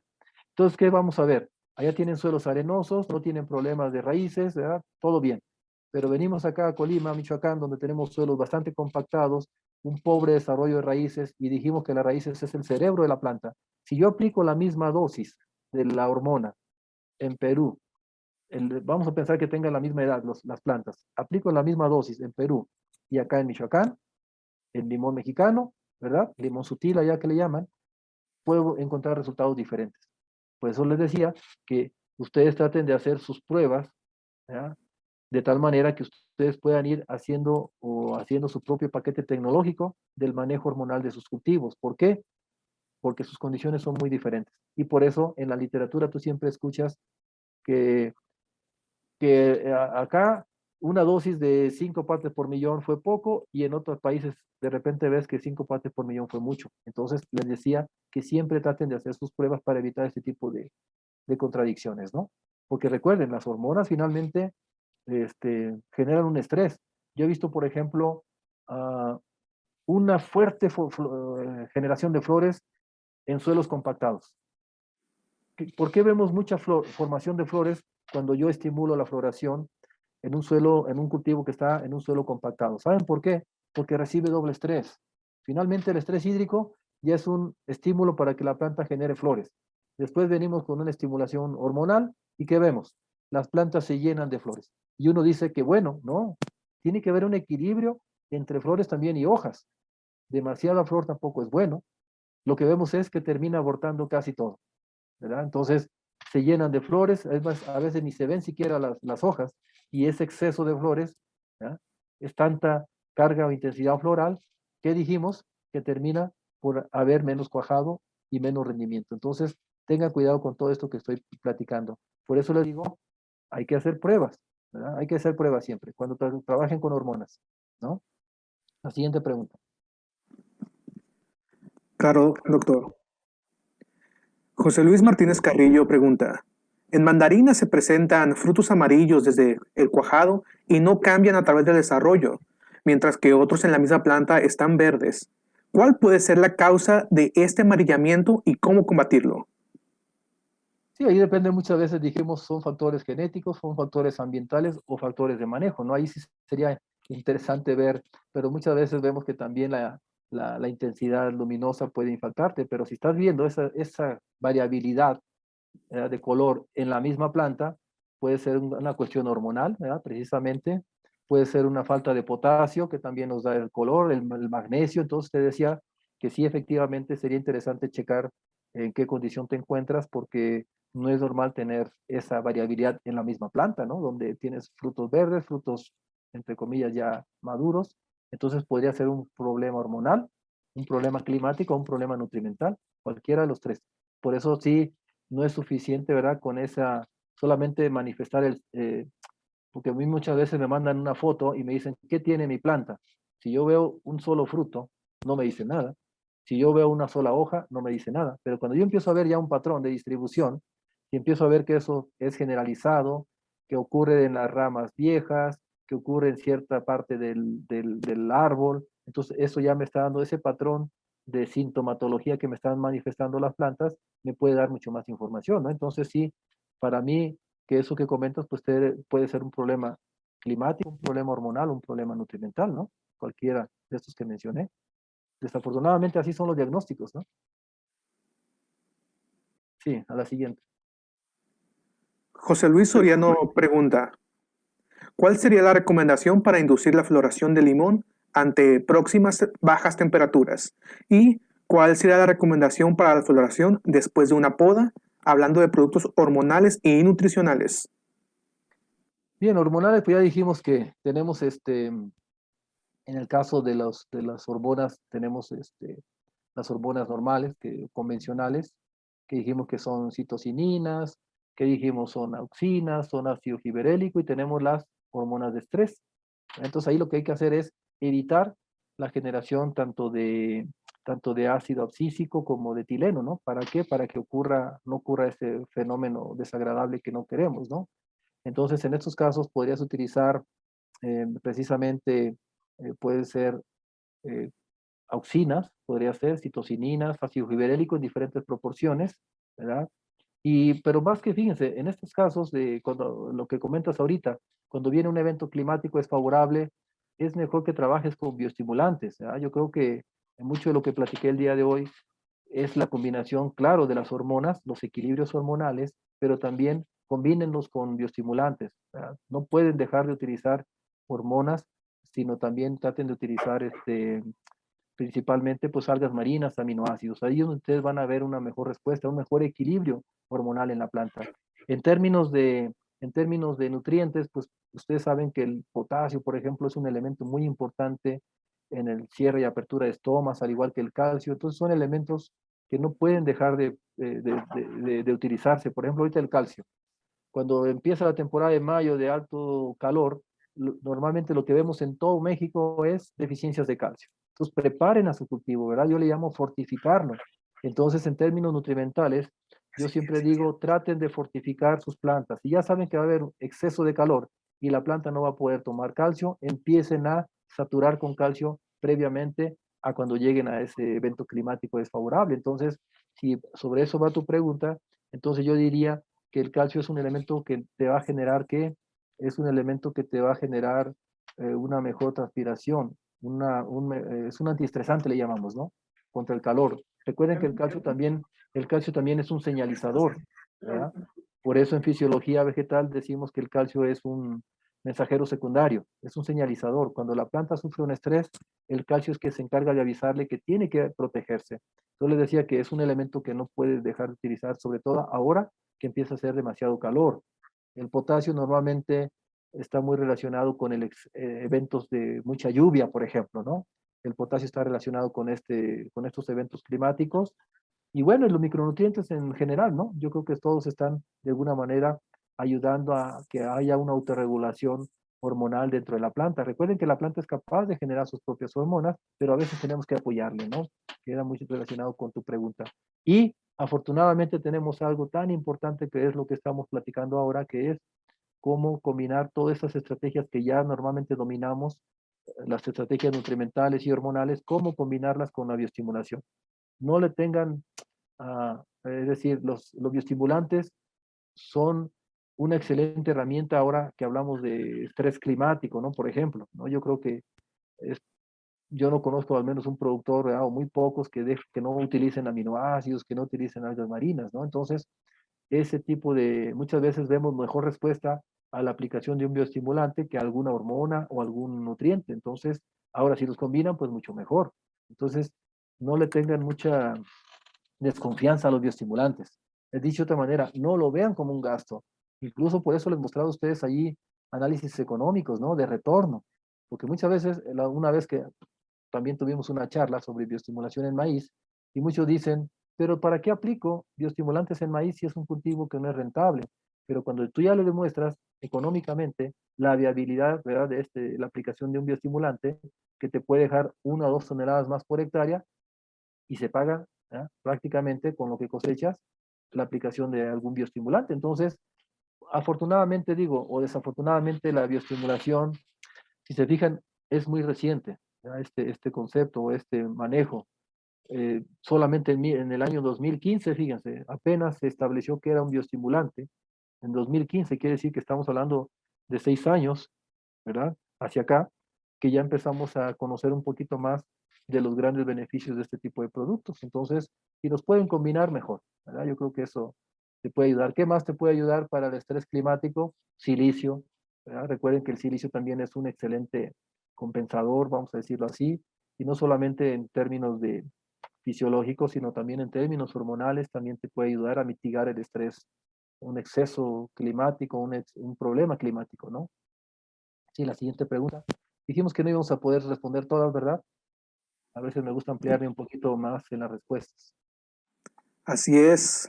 Entonces, ¿qué vamos a ver? Allá tienen suelos arenosos, no tienen problemas de raíces, ¿verdad? Todo bien. Pero venimos acá a Colima, Michoacán, donde tenemos suelos bastante compactados, un pobre desarrollo de raíces, y dijimos que las raíces es el cerebro de la planta. Si yo aplico la misma dosis de la hormona en Perú, vamos a pensar que tengan la misma edad las plantas, aplico la misma dosis en Perú y acá en Michoacán, el limón mexicano, ¿verdad? Limón sutil allá que le llaman, puedo encontrar resultados diferentes. Por eso les decía que ustedes traten de hacer sus pruebas, ¿ya? De tal manera que ustedes puedan ir haciendo su propio paquete tecnológico del manejo hormonal de sus cultivos. ¿Por qué? Porque sus condiciones son muy diferentes. Y por eso en la literatura tú siempre escuchas que acá una dosis de 5 partes por millón fue poco y en otros países de repente ves que 5 partes por millón fue mucho. Entonces les decía que siempre traten de hacer sus pruebas para evitar este tipo de contradicciones, ¿no? Porque recuerden, las hormonas finalmente generan un estrés. Yo he visto, por ejemplo, una fuerte generación de flores en suelos compactados. ¿Por qué vemos mucha formación de flores cuando yo estimulo la floración en un suelo, en un cultivo que está en un suelo compactado? ¿Saben por qué? Porque recibe doble estrés. Finalmente el estrés hídrico ya es un estímulo para que la planta genere flores. Después venimos con una estimulación hormonal y ¿qué vemos? Las plantas se llenan de flores. Y uno dice que bueno, no, tiene que haber un equilibrio entre flores también y hojas. Demasiada flor tampoco es bueno. Lo que vemos es que termina abortando casi todo, ¿verdad? Entonces se llenan de flores, es más, a veces ni se ven siquiera las hojas, y ese exceso de flores, ¿ya? Es tanta carga o intensidad floral que dijimos que termina por haber menos cuajado y menos rendimiento. Entonces, tengan cuidado con todo esto que estoy platicando. Por eso les digo, hay que hacer pruebas, ¿verdad? Hay que hacer pruebas siempre, cuando trabajen con hormonas, ¿no? La siguiente pregunta. Claro, doctor. José Luis Martínez Carrillo pregunta, en mandarina se presentan frutos amarillos desde el cuajado y no cambian a través del desarrollo, mientras que otros en la misma planta están verdes. ¿Cuál puede ser la causa de este amarillamiento y cómo combatirlo? Sí, ahí depende muchas veces, dijimos, son factores genéticos, son factores ambientales o factores de manejo, ¿no? Ahí sí sería interesante ver, pero muchas veces vemos que también la intensidad luminosa puede impactarte, pero si estás viendo esa variabilidad de color en la misma planta, puede ser una cuestión hormonal, ¿verdad? Precisamente, puede ser una falta de potasio que también nos da el color, el magnesio, entonces te decía que sí, efectivamente sería interesante checar en qué condición te encuentras, porque no es normal tener esa variabilidad en la misma planta, ¿no? Donde tienes frutos verdes, frutos, entre comillas, ya maduros, entonces podría ser un problema hormonal, un problema climático, un problema nutrimental, cualquiera de los tres. Por eso sí, no es suficiente, ¿verdad? Con esa, solamente manifestar porque a mí muchas veces me mandan una foto y me dicen, ¿qué tiene mi planta? Si yo veo un solo fruto, no me dice nada. Si yo veo una sola hoja, no me dice nada, pero cuando yo empiezo a ver ya un patrón de distribución, y empiezo a ver que eso es generalizado, que ocurre en las ramas viejas, que ocurre en cierta parte del árbol, entonces eso ya me está dando ese patrón de sintomatología que me están manifestando las plantas, me puede dar mucho más información, ¿no? Entonces sí, para mí, que eso que comentas, pues puede ser un problema climático, un problema hormonal, un problema nutrimental, ¿no? Cualquiera de estos que mencioné. Desafortunadamente así son los diagnósticos, ¿no? Sí, a la siguiente. José Luis Soriano pregunta, ¿cuál sería la recomendación para inducir la floración de limón ante próximas bajas temperaturas? ¿Y cuál sería la recomendación para la floración después de una poda, hablando de productos hormonales y nutricionales? Bien, hormonales, pues ya dijimos que tenemos en el caso de las hormonas, tenemos las hormonas normales, convencionales, que dijimos que son citocininas, que dijimos son auxinas, son ácido giberélico, y tenemos las hormonas de estrés. Entonces ahí lo que hay que hacer es evitar la generación tanto de ácido abscísico como de etileno, ¿no? ¿Para qué? Para que no ocurra este fenómeno desagradable que no queremos, ¿no? Entonces en estos casos podrías utilizar precisamente, puede ser eh, auxinas, podría ser citocininas, ácido giberélico en diferentes proporciones, ¿verdad? Pero más que, fíjense, en estos casos, cuando lo que comentas ahorita, cuando viene un evento climático es favorable, es mejor que trabajes con bioestimulantes, ¿verdad? Yo creo que mucho de lo que platiqué el día de hoy es la combinación, claro, de las hormonas, los equilibrios hormonales, pero también combínenlos con bioestimulantes, ¿verdad? No pueden dejar de utilizar hormonas, sino también traten de utilizar principalmente pues algas marinas, aminoácidos. Ahí es donde ustedes van a ver una mejor respuesta, un mejor equilibrio hormonal en la planta. En términos de nutrientes, pues ustedes saben que el potasio, por ejemplo, es un elemento muy importante en el cierre y apertura de estomas, al igual que el calcio. Entonces son elementos que no pueden dejar de utilizarse. Por ejemplo, ahorita el calcio. Cuando empieza la temporada de mayo de alto calor, normalmente lo que vemos en todo México es deficiencias de calcio. Entonces preparen a su cultivo, ¿verdad? Yo le llamo fortificarlo. Entonces, en términos nutrimentales, yo siempre digo, traten de fortificar sus plantas. Si ya saben que va a haber exceso de calor y la planta no va a poder tomar calcio, empiecen a saturar con calcio previamente a cuando lleguen a ese evento climático desfavorable. Entonces, si sobre eso va tu pregunta, entonces yo diría que el calcio es un elemento que te va a generar es un elemento que te va a generar una mejor transpiración, es un antiestresante le llamamos, ¿no? Contra el calor. Recuerden que el calcio también es un señalizador, ¿verdad? Por eso en fisiología vegetal decimos que el calcio es un mensajero secundario, es un señalizador. Cuando la planta sufre un estrés, el calcio es que se encarga de avisarle que tiene que protegerse. Entonces les decía que es un elemento que no puedes dejar de utilizar, sobre todo ahora que empieza a hacer demasiado calor. El potasio normalmente está muy relacionado con eventos de mucha lluvia, por ejemplo, ¿no? El potasio está relacionado con estos eventos climáticos. Y bueno, y los micronutrientes en general, ¿no? Yo creo que todos están de alguna manera ayudando a que haya una autorregulación hormonal dentro de la planta. Recuerden que la planta es capaz de generar sus propias hormonas, pero a veces tenemos que apoyarle, ¿no? Queda muy relacionado con tu pregunta. Y afortunadamente tenemos algo tan importante que es lo que estamos platicando ahora, que es cómo combinar todas estas estrategias que ya normalmente dominamos, las estrategias nutrimentales y hormonales, cómo combinarlas con la bioestimulación. No le tengan, es decir, los bioestimulantes son una excelente herramienta ahora que hablamos de estrés climático, ¿no? Por ejemplo, ¿no? Yo creo que es, yo no conozco al menos un productor, ¿verdad? O muy pocos que no utilicen aminoácidos, que no utilicen algas marinas, ¿no? Entonces, muchas veces vemos mejor respuesta a la aplicación de un bioestimulante que alguna hormona o algún nutriente. Entonces, ahora si los combinan, pues mucho mejor. Entonces, no le tengan mucha desconfianza a los bioestimulantes. Les dicho de otra manera, no lo vean como un gasto. Incluso por eso les he mostrado a ustedes allí análisis económicos, ¿no? De retorno. Porque muchas veces, una vez que también tuvimos una charla sobre bioestimulación en maíz, y muchos dicen, pero ¿para qué aplico bioestimulantes en maíz si es un cultivo que no es rentable? Pero cuando tú ya le demuestras económicamente la viabilidad, ¿verdad? La aplicación de un bioestimulante que te puede dejar 1 o 2 toneladas más por hectárea, y se paga prácticamente con lo que cosechas la aplicación de algún bioestimulante. Entonces, afortunadamente digo, o desafortunadamente la bioestimulación, si se fijan, es muy reciente, este concepto o este manejo. Solamente en el año 2015, fíjense, apenas se estableció que era un bioestimulante. En 2015 quiere decir que estamos hablando de 6 años, ¿verdad? Hacia acá, que ya empezamos a conocer un poquito más de los grandes beneficios de este tipo de productos. Entonces, si los pueden combinar, mejor, ¿verdad? Yo creo que eso te puede ayudar. ¿Qué más te puede ayudar para el estrés climático? Silicio, ¿verdad? Recuerden que el silicio también es un excelente compensador, vamos a decirlo así, y no solamente en términos de fisiológicos, sino también en términos hormonales, también te puede ayudar a mitigar el estrés, un exceso climático, un problema climático, ¿no? Sí, la siguiente pregunta. Dijimos que no íbamos a poder responder todas, ¿verdad? A veces me gusta ampliarme un poquito más en las respuestas. Así es,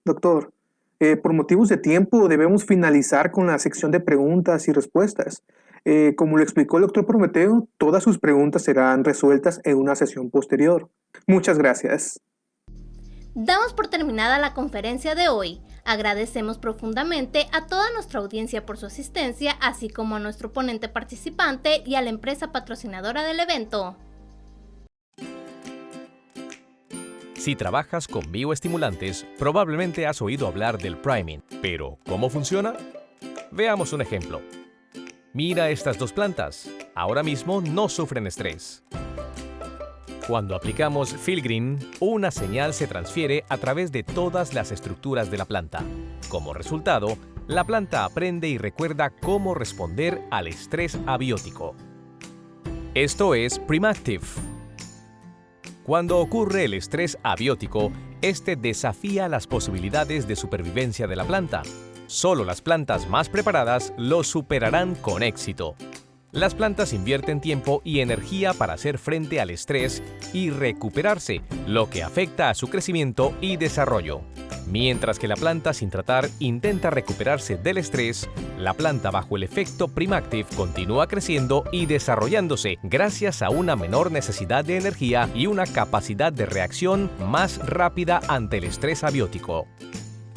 doctor. Por motivos de tiempo debemos finalizar con la sección de preguntas y respuestas. Como lo explicó el doctor Prometeo, todas sus preguntas serán resueltas en una sesión posterior. Muchas gracias. Damos por terminada la conferencia de hoy. Agradecemos profundamente a toda nuestra audiencia por su asistencia, así como a nuestro ponente participante y a la empresa patrocinadora del evento. Si trabajas con bioestimulantes, probablemente has oído hablar del priming. Pero, ¿cómo funciona? Veamos un ejemplo. Mira estas dos plantas. Ahora mismo no sufren estrés. Cuando aplicamos Filgreen, una señal se transfiere a través de todas las estructuras de la planta. Como resultado, la planta aprende y recuerda cómo responder al estrés abiótico. Esto es Primactive. Cuando ocurre el estrés abiótico, este desafía las posibilidades de supervivencia de la planta. Solo las plantas más preparadas lo superarán con éxito. Las plantas invierten tiempo y energía para hacer frente al estrés y recuperarse, lo que afecta a su crecimiento y desarrollo. Mientras que la planta sin tratar intenta recuperarse del estrés, la planta bajo el efecto Primactive continúa creciendo y desarrollándose gracias a una menor necesidad de energía y una capacidad de reacción más rápida ante el estrés abiótico.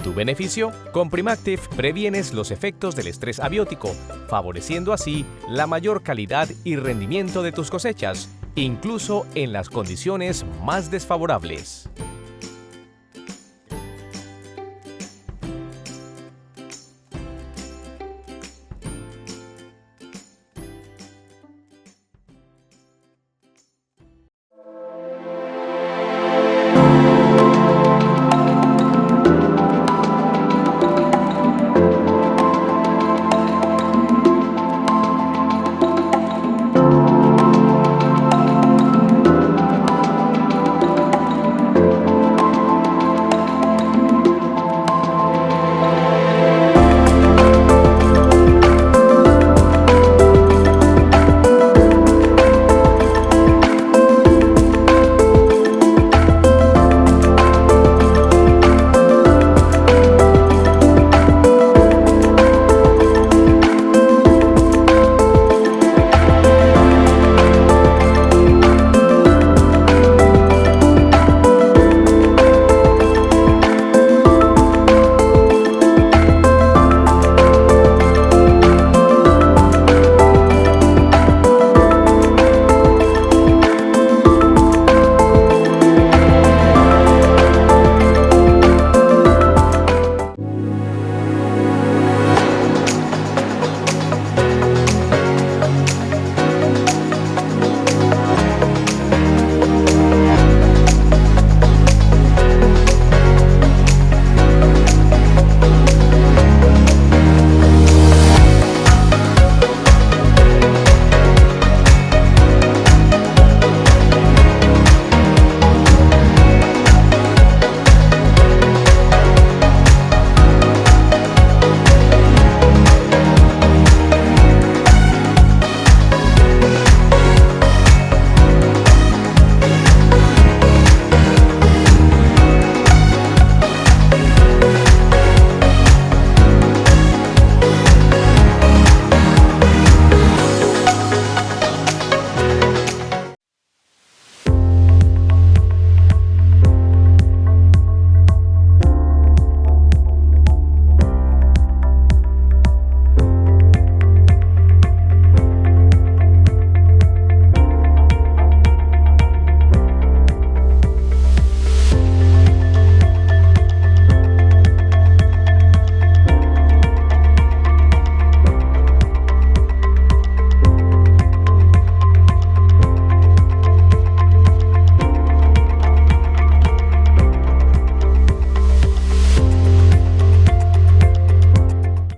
¿Tu beneficio? Con Primactive previenes los efectos del estrés abiótico, favoreciendo así la mayor calidad y rendimiento de tus cosechas, incluso en las condiciones más desfavorables.